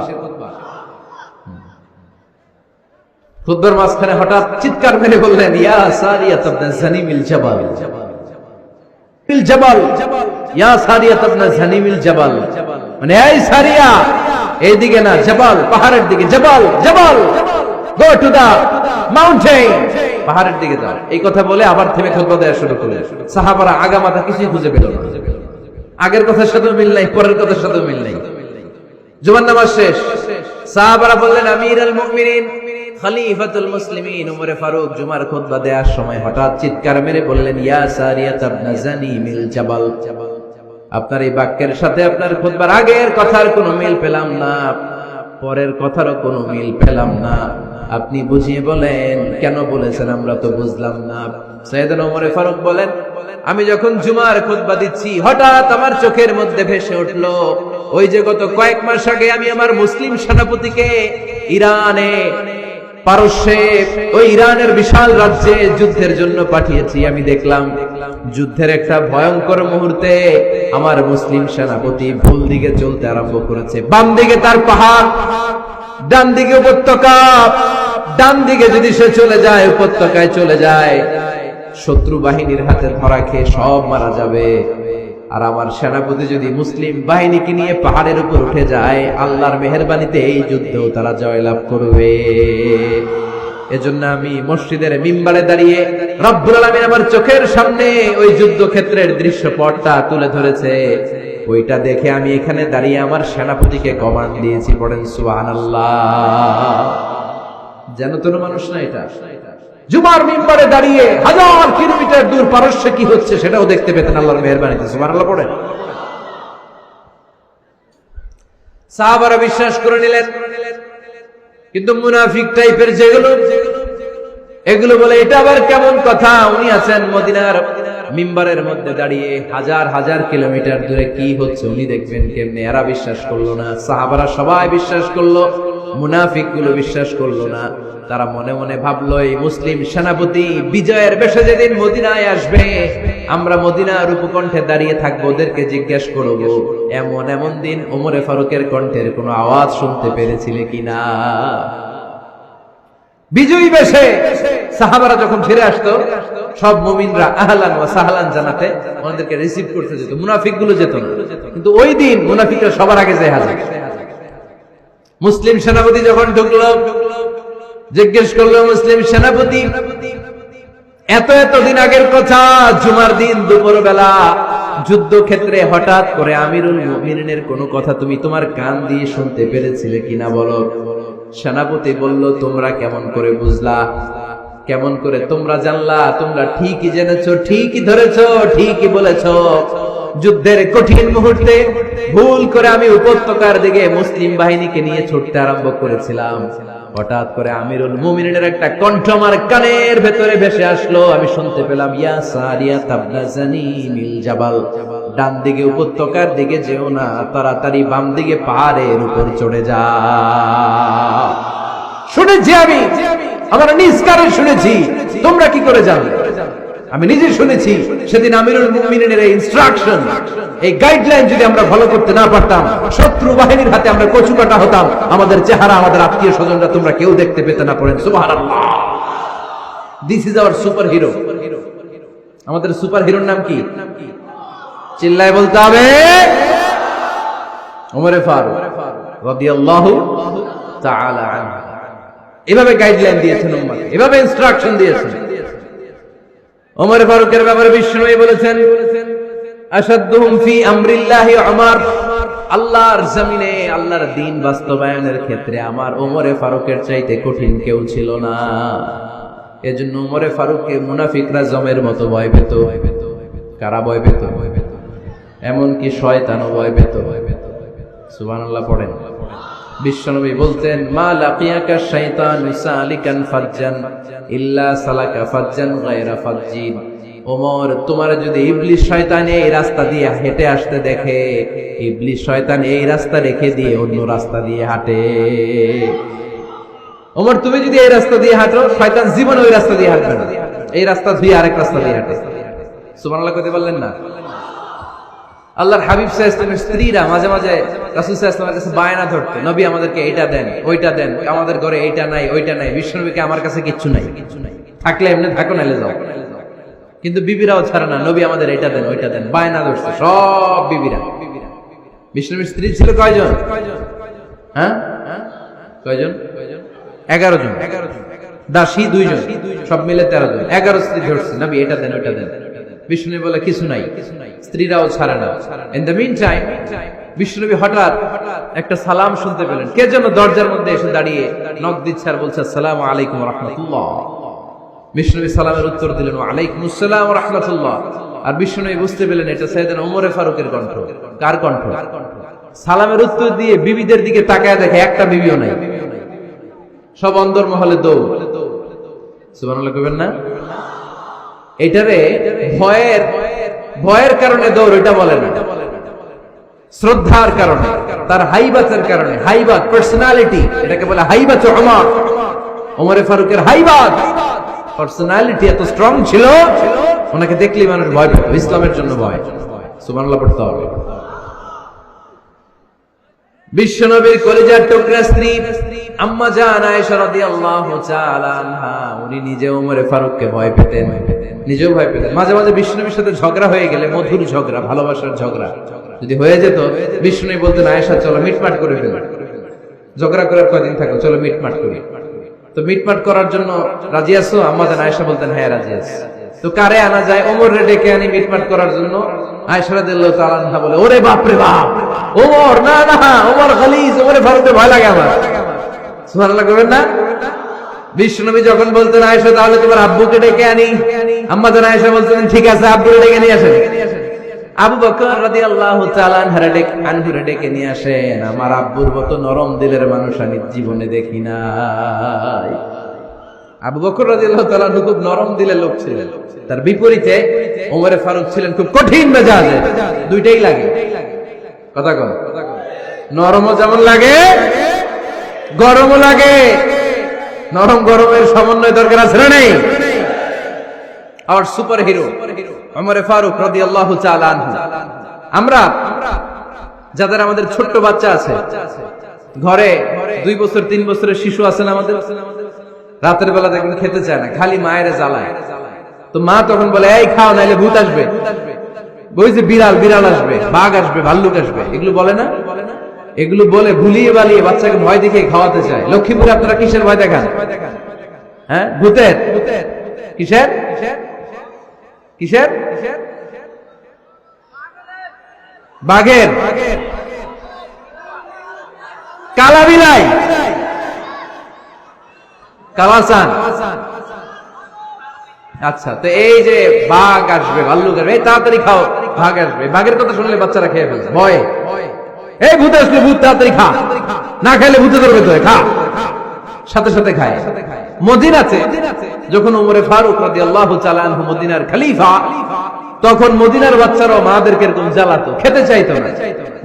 খুতবার মাঝখানে হঠাৎ চিৎকার মেরে বললেন, ইয়া সারিয়াত ইবনে জানিমিল জাবাল, বিল জাবাল, ইয়া সারিয়াত ইবনে জানিমিল জাবাল, মানে এই সারিয়া, এইদিকে না, জাবাল, পাহাড়ের দিকে, জাবাল, জাবাল, গো টু দা মাউন্টেন, পাহাড়ের দিকে যাও। এই কথা বলে আবার থেমে খুতবা দেওয়া শুরু করলেন। সাহাবারা আগা মাথা কিছুই খুঁজে পেল না। আগের কথার সাথে মিল নাই, পরের কথার সাথে মিল নাই। জুমার নামাজ শেষ। সাহাবারা বললেন, আমিরুল মুমিনিন, খলিফাতুল মুসলিমিন ওমর ফারুক জুমার খুতবা দেওয়ার সময় হঠাৎ চিৎকার মেরে বললেন, ইয়া সারিয়াত ইবনে জানিমিল জাবাল। আপনার এই বাক্যের সাথে আপনার খুতবার আগের কথার কোনো মিল পেলাম না, পরের কথারও কোনো মিল পেলাম না। আপনি বুঝিয়ে বলেন, কেন বলেছেন আমরা তো বুঝলাম না। সাইয়েদনা ওমর ফারুক বলেন, আমি যখন জুমার খুতবা দিচ্ছি হঠাৎ আমার চোখের মধ্যে ভেসে উঠলো ওই যে গত কয়েক মাস আগে আমি আমার মুসলিম সেনাপতিকে ইরানে, পারস্যে, ওই ইরানের বিশাল রাজ্যে যুদ্ধের জন্য পাঠিয়েছি। আমি দেখলাম যুদ্ধের একটা ভয়ঙ্কর মুহূর্তে আমার মুসলিম সেনাপতি ভুল দিকে চলতে আরম্ভ করেছে। বাম দিকে তার পাহাড়, ডান দিকে উপত্যকা। ডান দিকে যদি সে চলে যায়, উপত্যকায় চলে যায়, শত্রু বাহিনীর হাতে ধরা খেয়ে সব মারা যাবে। আর আমার সেনাপতি যদি মুসলিম বাহিনীকে নিয়ে পাহাড়ের উপর উঠে যায়, আল্লাহর মেহেরবানিতে এই যুদ্ধেও তারা জয়লাভ করবে। এজন্য আমি মসজিদের মিম্বারে দাঁড়িয়ে রব্বুল আলামিন আমার চোখের সামনে ওই যুদ্ধক্ষেত্রের দৃশ্যপটটা তুলে ধরেছে, ওইটা দেখে আমি এখানে দাঁড়িয়ে আমার সেনাপতিকে কমান্ড দিয়েছি। পড়েন সুবহানাল্লাহ। যেন তেন মানুষ না এটা। জুমার মিম্বারে দাঁড়িয়ে 1000 কিলোমিটার দূর পারস্যে কি হচ্ছে সেটাও দেখতে পেতেন আল্লাহর মেহেরবানিতে। সুবহানাল্লাহ পড়েন। সাহাবারা বিশ্বাস করে নিলেন, কিন্তু মুনাফিক টাইপের যেগুলো, এগুলো বলে এটা আবার কেমন কথা, উনি আছেন মদিনার মিম্বারের মধ্যে দাঁড়িয়ে, হাজার হাজার কিলোমিটার দূরে কি হচ্ছে উনি দেখবেন কেমনে। এরা বিশ্বাস করলো না, সাহাবারা সবাই বিশ্বাস করলো, মুনাফিক গুলো বিশ্বাস করলো না। তারা মনে মনে ভাবলো, এই মুসলিম সেনাপতি বিজয়ের বেশে যেদিন মদিনায় আসবে, আমরা মদিনার উপকণ্ঠে দাঁড়িয়ে থাকবো, ওদেরকে জিজ্ঞেস করবো এমন এমন দিন ওমরে ফারুকের কণ্ঠের কোনো আওয়াজ শুনতে পেরেছিলে কিনা। বিজয়ী বেশে সাহাবারা যখন ফিরে আসতো, সব মুমিনরা আহলান ওয়া সাহলান জানাতে ওনাদেরকে রিসিভ করতে যেত, মুনাফিক গুলো যেত না। কিন্তু ওই দিন মুনাফিকরা সবার আগে যায় হাজির। মুসলিম সেনাপতি যখন ঢুকলো, জিজ্ঞেস করলো, মুসলিম সেনাপতি, এত দিন আগের কথা, জুমার দিন দুপুর বেলা যুদ্ধক্ষেত্রে হঠাৎ করে আমিরুল মুমিনিনের কোনো কথা তুমি তোমার কান দিয়ে শুনতে পেরেছিলে কিনা বলো। সেনাপতি বলল, তোমরা কেমন করে বুঝলা, কেমন করে তোমরা জানলা? তোমরা ঠিকই জেনেছো, ঠিকই ধরেছো, ঠিকই বলেছো। যুদ্ধের কঠিন মুহূর্তে ভুল করে আমি উপত্যকার দিকে মুসলিম বাহিনীকে নিয়ে ছুটতে আরম্ভ করেছিলাম। হঠাৎ করে আমিরুল মুমিনিনের একটা কণ্ঠ আমার কানের ভেতরে ভেসে আসলো। আমি শুনতে পেলাম, ইয়া সারিয়াত ইবনে জানিমিল জাবাল, ডান দিকে উপত্যকার দিকে যেও না, তাড়াতাড়ি বাম দিকে পাহাড়ের উপর চড়ে যাও। শুনেছি আমি, আমার নিজ কানে শুনেছি, তোমরা কি করে জানলে? আমি নিজে শুনেছি। সেদিন আমিরুল মুমিনিনের এই ইনস্ট্রাকশন, এই গাইডলাইন যদি আমরা ফলো করতে না পারতাম, শত্রু বাহিনীর হাতে আমরা কচুকাটা হতাম। আমাদের চেহারা, আমাদের আত্মীয় স্বজনরা তোমরা কেউ দেখতে পেতে না। পড়েন সুবহানাল্লাহ। This is our super hero. আমাদের সুপার হিরোর নাম কি? চিল্লায় বলতে হবে, ওমরে ফারুক রাদিয়াল্লাহু তাআলা আনহু। এভাবে গাইডলাইন দিয়েছেন উম্মতকে, এভাবে ইনস্ট্রাকশন দিয়েছেন। ওমর ফারুকের ব্যাপারে বিশ্বনবী বলেছেন, আশাদ্দুহুম ফি আমরিল্লাহি উমর, আল্লাহর জমিনে আল্লাহর দ্বীন বাস্তবায়নের ক্ষেত্রে আমার ওমরে ফারুকের চাইতে কঠিন কেউ ছিল না। এজন্য ওমরে ফারুককে মুনাফিকরা জমের মতো ভয় পেত। কারা ভয় পেত? এমনকি শয়তানও ভয় পেত। সুবহানাল্লাহ পড়েন। বিশ্বনবী বলতেন, মা লাকিয়াকা শাইতানু সালিকান ফাজ্জান ইল্লা সালাকা ফাজ্জান গায়রা ফাজ্জিন। ওমর, তোমার যদি ইবলিস শয়তান এই রাস্তা দিয়ে হেঁটে আসতে দেখে, ইবলিস শয়তান এই রাস্তা রেখে দিয়ে অন্য রাস্তা দিয়ে হাঁটে। ওমর তুমি যদি এই রাস্তা দিয়ে হাঁটো, শয়তান জীবনে ওই রাস্তা দিয়ে হাঁটবে না, এই রাস্তা দিয়ে আরেক রাস্তা দিয়ে হাঁটে। সুবহানাল্লাহ কইতে বললেন না? আল্লাহর হাবিব সাল্লাল্লাহু আলাইহি ওয়াসাল্লামের স্ত্রীরা মাঝে মাঝে রাসূল সাল্লাল্লাহু আলাইহি ওয়াসাল্লামের কাছে বায়না ধরতে, নবী আমাদেরকে এইটা দেন, ওইটা দেন, আমাদের ঘরে এইটা নাই, ওইটা নাই। বিশ্বনবীকে আমার কাছে কিচ্ছু নাই, থাকলে এমনি থাকো, নাইলে যাও। কিন্তু বিবিরাও ছাড়ে না, নবী আমাদের এইটা দেন, ওইটা দেন, বায়না ধরছে সব বিবিরা। বিশ্বনবীর স্ত্রী ছিল কয়জন? হ্যাঁ, কয়জন? 11 জন। দাসী 2 জন, সব মিলে 13 জন। 11 স্ত্রী ধরছে, নবী এটা দেন, ওইটা দেন। বিষ্ণুনবী বলে কিছু নাই, স্ত্রীরাও ছাড়ে না। ইন দ্য মিন টাইম বিষ্ণুনবী হঠাৎ একটা সালাম শুনতে পেলেন। কে যেন দরজার মধ্যে এসে দাঁড়িয়ে নক দিচ্ছে আর বলছে আসসালামু আলাইকুম ওয়া রাহমাতুল্লাহ। বিষ্ণুনবী সালামের উত্তর দিলেন ওয়া আলাইকুমুস সালাম ওয়া রাহমাতুল্লাহ। আর বিষ্ণুনবী বুঝতে পেলেন এটা সাইয়েদনা ওমরে ফারুকের কণ্ঠ। কার কণ্ঠ? সালামের উত্তর দিয়ে বিবিদের দিকে তাকায় দেখে একটা বিবিও নাই, সব অন্দরমহলে দৌড়। সুবহানাল্লাহ কইবেন না? এটারে ভয়ের কারণে দৌড়, এটা বলে না, শ্রদ্ধার কারণে, তার হাইবাতের কারণে। হাইবাত পার্সোনালিটি, এটাকে বলে হাইবাত ওমর। ওমরে ফারুকের হাইবাত পার্সোনালিটি এত স্ট্রং ছিল, ওনাকে দেখলেই মানুষ ভয় পেত, ইসলামের জন্য ভয়। সুবহানাল্লাহ পড়তে হবে। বিশ্বনবীর কলিজার টুকরা স্ত্রী আম্মা জান আয়েশা রাদিয়াল্লাহু তাআলা আনহা, উনি নিজে ওমরে ফারুককে ভয় পেতেন, নিজেও ভয় পেতেন। মাঝে মাঝে বিশ্বনবীর সাথে ঝগড়া হয়ে গেলে, মধুর ঝগড়া, ভালোবাসার ঝগড়া যদি হয়ে যেত, বিশ্বনবী বলতেন আয়েশা চলো মিটমাট করে ফেলো, ঝগড়া করার কয়দিন থাকো, চলো মিটমাট করি। তো মিটমাট করার জন্য রাজি আছো? আম্মা জান আয়েশা বলতেন হ্যাঁ রাজি আছি। তো কারে আনা যায়? ওমরে ডেকে আনি মিটমাট করার জন্য। আয়েশা রাদিয়াল্লাহু তাআলা আনহা বলে ওরে বাপ রে বাপ, ওমর না না, ওমর খালিজ, ওমরে ফারুককে ভয় লাগে আমার। সুবহানাল্লাহ কইবেন না? বিশ্বনবী যখন বলতেন আয়েশা তাহলে তোমার আব্বুকে ডেকে আনি, আম্মা জান আয়েশা বলতেন ঠিক আছে আব্বুকে ডেকে নিয়ে আসেন। আবু বকর রাদিয়াল্লাহু তাআলা আনহুরে ডেকে নিয়ে আসেন। আমার আব্বুর মতো নরম দিলের মানুষ আমি জীবনে দেখি নাই। আবু বকর রাদিয়াল্লাহু তাআলা খুব নরম দিলের লোক ছিলেন, তার বিপরীতে ওমরে ফারুক ছিলেন খুব কঠিন মেজাজের। দুইটাই লাগে, কথা কন, নরমও যেমন লাগে, গরমও লাগে। নরম গরমের সমন্বয় দরকার আছে না নেই? আর সুপার হিরো ওমরে ফারুক রাদিয়াল্লাহু তাআলা আনহু। আমরা যাদের আমাদের ছোট্ট বাচ্চা আছে, ঘরে 2 বছর 3 বছরের শিশু আছেন আমাদের, রাতের বেলা দেখবেন খেতে চায় না, খালি মায়ের জ্বালায়। তো মা তখন বলে এই খাও নাইলে ভূত আসবে, ওই যে বিড়াল আসবে, বাঘ আসবে, ভাল্লুক আসবে, এগুলো বলে না? এগুলো বলে ভুলিয়ে বালিয়ে বাচ্চাকে ভয় দেখিয়ে খাওয়াতে চায়। লক্ষ্মীপুরে আপনারা কিসের ভয় দেখান? হ্যাঁ, ভূতের। কিসের? কিসের? বাঘের, কালা বিলাই, কালাসান। আচ্ছা, তো এই যে বাঘ আসবে, ভাল্লুক আসবে, এই তাড়াতাড়ি খাও, বাঘ আসবে। বাঘের কথা শুনলে বাচ্চারা খেয়ে ফেলে ভয়ে, এই ভূত আসলে, ভূত তাড়াতাড়ি খা, না খাইলে ভূতে ধরবে, তো খা, সাথে সাথে খায়। মদিনাতে যখন ওমরে ফারুক রাদিয়াল্লাহু তাআলা আনহু মদিনার খলিফা, তখন মদিনার বাচ্চারাও মাদেরকে এরকম জ্বালাতো, খেতে চাইতো না।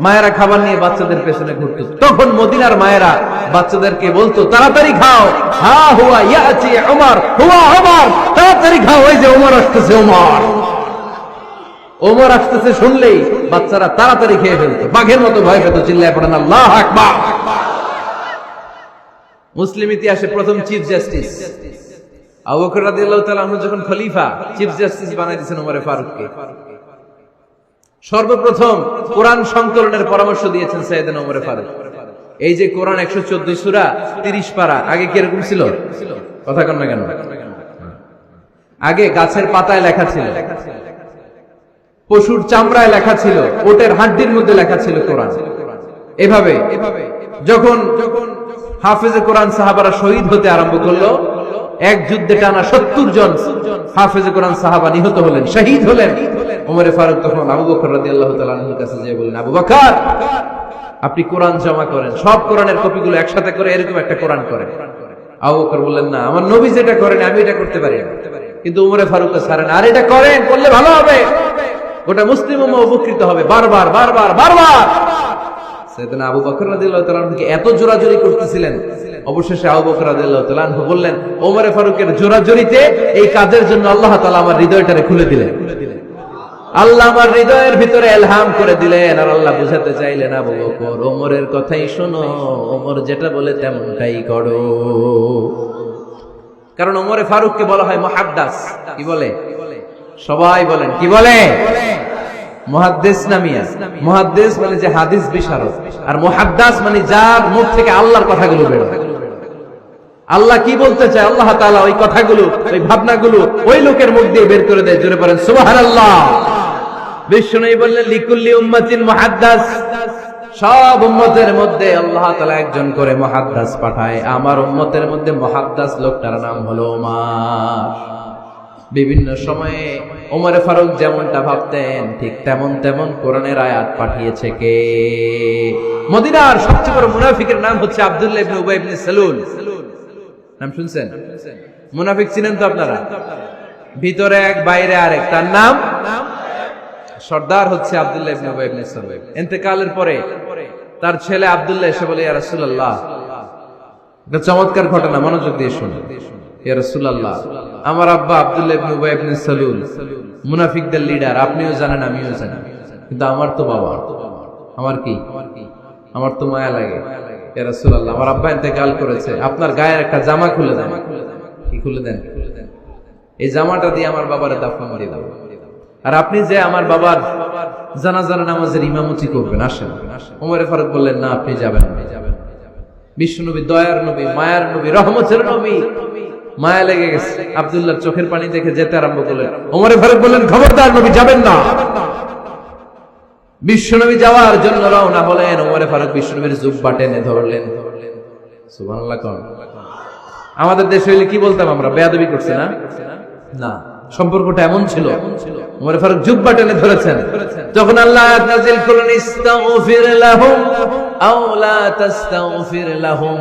মায়েরা খাবার নিয়ে বাচ্চাদের পেছনে ঘুরতো। তখন মদিনার মায়েরা বাচ্চাদেরকে বলতো তাড়াতাড়ি খাও, হা হুয়া ইয়াতি ওমর, হুয়া ওমর, তাড়াতাড়ি খাও, ওই যে ওমর আসতেছে, ওমর, ওমর আসতেছে শুনলেই বাচ্চারা তাড়াতাড়ি খেয়ে ফেলতো, বাঘের মতো ভয় পেত। চিল্লায় পড়েন আল্লাহু আকবার। মুসলিম ইতিহাসে প্রথম চিফ জাস্টিস আবু বকর রাদিয়াল্লাহু তাআলা আনহু যখন খলিফা, চিফ জাস্টিস বানাই দিয়েছেন ওমরে ফারুককে। সর্বপ্রথম কোরআন সংকলনের পরামর্শ দিয়েছেন সাইয়েদনা ওমরে ফারুক। এই যে কোরআন 114 সূরা 30 পারা, আগে কি এরকম ছিল? কথা কন না কেন? আগে গাছের পাতায় লেখা ছিল, পশুর চামড়ায় লেখা ছিল, ওটের হাড্ডির মধ্যে লেখা ছিল কোরআন। এভাবে যখন হাফেজে কোরআন সাহাবারা শহীদ হতে আরম্ভ করলো, এক যুদ্ধে টানা 70 জন হাফেজে কোরআন সাহাবা নিহত হলেন, শহীদ হলেন। ওমরে ফারুক তখন আবু বকর রাদিয়াল্লাহু তাআলা আনহুর কাছে যেয়ে বললেন, আবু বকর আপনি কোরআন জমা করেন, সব কোরআনের কপিগুলো একসাথে করে এরকম একটা কোরআন করেন। আবু বকর বললেন না, আমার নবী যেটা করেন আমি এটা করতে পারি না। কিন্তু ওমরে ফারুককে ছাড়েন, আর এটা করেন, করলে ভালো হবে, গোটা মুসলিম উম্মাহ উপকৃত হবে। বারবার বারবার বারবার সাইয়েদনা আবু বকর রাদিয়াল্লাহু তাআলা আনহুকে এত জোরাজুরি করতেছিলেন, অবশেষে আবু বকর রাদিয়াল্লাহু তাআলা আনহু বললেন, ওমরে ফারুকের জোরাজুরিতে এই কাজের জন্য আল্লাহ তাআলা আমার হৃদয়টারে খুলে দিলেন। আল্লাহ আমার হৃদয়ের ভিতরে ইলহাম করে দিলেন, আর আল্লাহ বুঝাতে চাইলেন, আবু বকর ওমরের কথাই শোনো, ওমর যেটা বলে তেমনটাই করো। কারণ ওমরে ফারুককে বলা হয় মুহাদ্দাস। কি বলে? সবাই বলেন কি বলে? মুহাদ্দিস নামিয়া। মুহাদ্দিস মানে যে হাদিস বিশারদ, আর মুহাদ্দাস মানে যার মুখ থেকে আল্লাহর কথাগুলো বের হয়। আল্লাহ কি বলতে চায়, আল্লাহ তাআলা ওই কথাগুলো, ওই ভাবনাগুলো ওই লোকের মুখ দিয়ে বের করে দেয়। জোরে পড়েন সুবহানাল্লাহ। বিষ্ণু বললেন লিকুল্লি উম্মাতিন মুহাদ্দাস, সব উম্মতের মধ্যে আল্লাহ তাআলা একজন করে মুহাদ্দাস পাঠায়। আমার উম্মতের মধ্যে মুহাদ্দাস লোকটার নাম হলো ওমর। বিভিন্ন সময়ে ওমরে ফারুক যেমনটা ভাবতেন ঠিক তেমন কোরআনের আয়াত পাঠিয়েছে কে? মদিনার সবচেয়ে বড় মুনাফিকের নাম হচ্ছে আব্দুল্লাহ ইবনে উবাই ইবনে সালুল। নাম শুনছেন? মুনাফিক চিনেন তো আপনারা? ভিতরে এক বাইরে আরেক, তার নাম সর্দার হচ্ছে আব্দুল্লাহ ইবনে উবাই ইবনে সালুল। ইন্তেকালের পরে তার ছেলে আব্দুল্লাহ এসে বলে, ইয়া রাসূলুল্লাহ, এটা চমৎকার ঘটনা, মনোযোগ দিয়ে শুনুন। ইয়া রাসূলুল্লাহ, আমার আব্বা আব্দুল্লাহ ইবনে উবাই ইবনে সালুল মুনাফিকদের লিডার, আপনিও জানেন আমিও জানি, কিন্তু আমার তো বাবা, আমার কি, আমার তো মায়া লাগে। ইয়া রাসূলুল্লাহ, আমার আব্বা ইন্তেকাল করেছে, আপনার গায়ের একটা জামা খুলে দেন। কি খুলে দেন? এই জামাটা দিয়ে আমার বাবারে দাফন দিয়ে দাও, আর আপনি যে আমার বাবার জানাজার নামাজের ইমামতি করবেন, আসেন। ওমরে ফারুক বললেন, না, আপনি যাবেন না। বিশ্বনবী দয়ার নবী, মায়ার নবী, রহমতের নবী, মায়া লেগে গেছে, আব্দুল্লাহর চোখের পানি দেখে যেতে আরম্ভ করলেন। ওমরে ফারুক বললেন, খবরদার, নবী যাবেন না। বিশ্বনবী যাওয়ার জন্য রওনা হলেন। ওমরে ফারুক বিশ্বনবীর জুব্বা টেনে ধরলেন। সুবহানাল্লাহ। আমাদের দেশে হইলে কি বলতাম আমরা? বেয়াদবি করছে না? না, সম্পর্কটা এমন ছিল। ওমর ফারুক জুব্বা টেনে ধরেছেন। যখন আল্লাহ আয়াত নাযিল করলেন, ইস্তাগফির লাহুম আও লা তাস্তাগফির লাহুম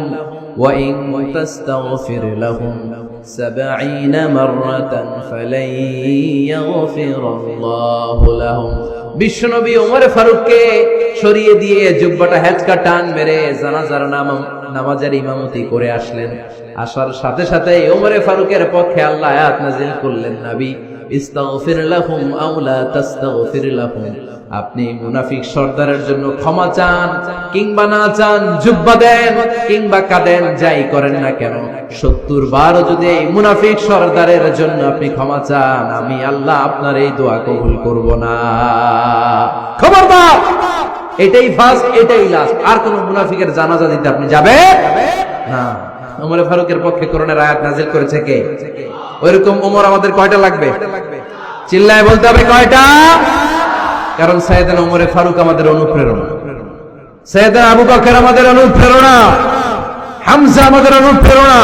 ওয়া ইন তাস্তাগফির লাহুম ৭০ মাররাতান ফালাই ইয়াগফিরাল্লাহু লাহুম। বিশ্বনবী ওমর ফারুককে সরিয়ে দিয়ে জুব্বাটা হেঁচকা টান মেরে জানাজার নামাজের ইমামতি করে আসলেন। আসার সাথে সাথে ওমরে ফারুকের পক্ষে আল্লাহ আয়াত নাযিল করলেন, নবী, ইস্তাগফির লাহুম আও লা তাস্তাগফির লাহুম, আপনি মুনাফিক সর্দারের জন্য ক্ষমা চান কিংবা না চান, জুব্বা দেন কিংবা কাঁদেন, যাই করেন না কেন, ৭০ বার যদি এই মুনাফিক সর্দারের জন্য আপনি ক্ষমা চান, আমি আল্লাহ আপনার এই দোয়া কবুল করব না। খবরদার, এটাই ফার্স্ট, এটাই লাস্ট, আর কোন মুনাফিকের জানাজা দিতে আপনি যাবেন না। ওমর ফারুকের পক্ষে কোরআনের আয়াত নাযিল করেছে কে? ওইরকম ওমর আমাদের কয়টা লাগবে? চিল্লায় বলতে হবে কয়টা? কারণ সাইয়েদনা ওমরে ফারুক আমাদের অনুপ্রেরণা, সাইয়েদনা আবু বকর আমাদের অনুপ্রেরণা, হামজা আমাদের অনুপ্রেরণা,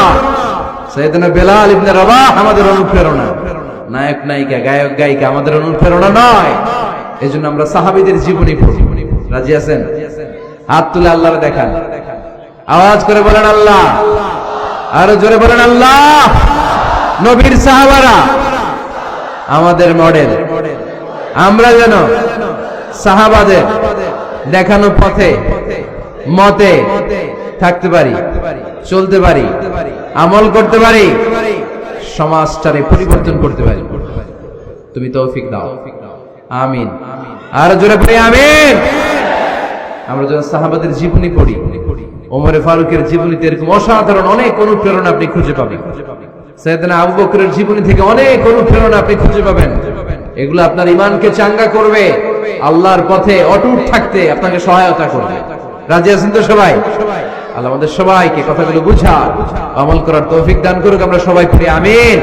সাইয়েদনা বেলাল ইবনে রাবাহ আমাদের অনুপ্রেরণা। নায়ক নায়িকা, গায়ক গায়িকা আমাদের অনুপ্রেরণা নয়। এজন্য আমরা সাহাবীদের জীবনী পড়ি। রাজি আছেন? হাত তুলে আল্লাহরে দেখান, আওয়াজ করে বলেন আল্লাহ, আরো জোরে বলেন আল্লাহ। নবীর সাহাবারা আমাদের মডেল, আমরা যেন সাহাবাদের দেখানো পথে মতে থাকতে পারি, চলতে পারি, আমল করতে পারি, সমাজটারে পরিবর্তন করতে পারি। তুমি তৌফিক দাও, আমিন। আর জোরে পড়ি আমিন। আমরা যখন সাহাবাদের জীবনী পড়ি, ওমরে ফারুকের জীবনীতে এরকম অসাধারণ অনেক অনুপ্রেরণা আপনি খুঁজে পাবেন। সাইয়েদনা আবু বকরের জীবনী থেকে অনেক অনুপ্রেরণা আপনি খুঁজে পাবেন। এগুলো আপনার ঈমানকে চাঙ্গা করবে, আল্লাহর পথে অটুট থাকতে আপনাকে সহায়তা করবে। রাজি আছেন তো সবাই? আল্লাহ আমাদের সবাইকে কথাগুলো বুঝা আমল করার তৌফিক দান করুক। আমরা সবাই পড়ি আমিন।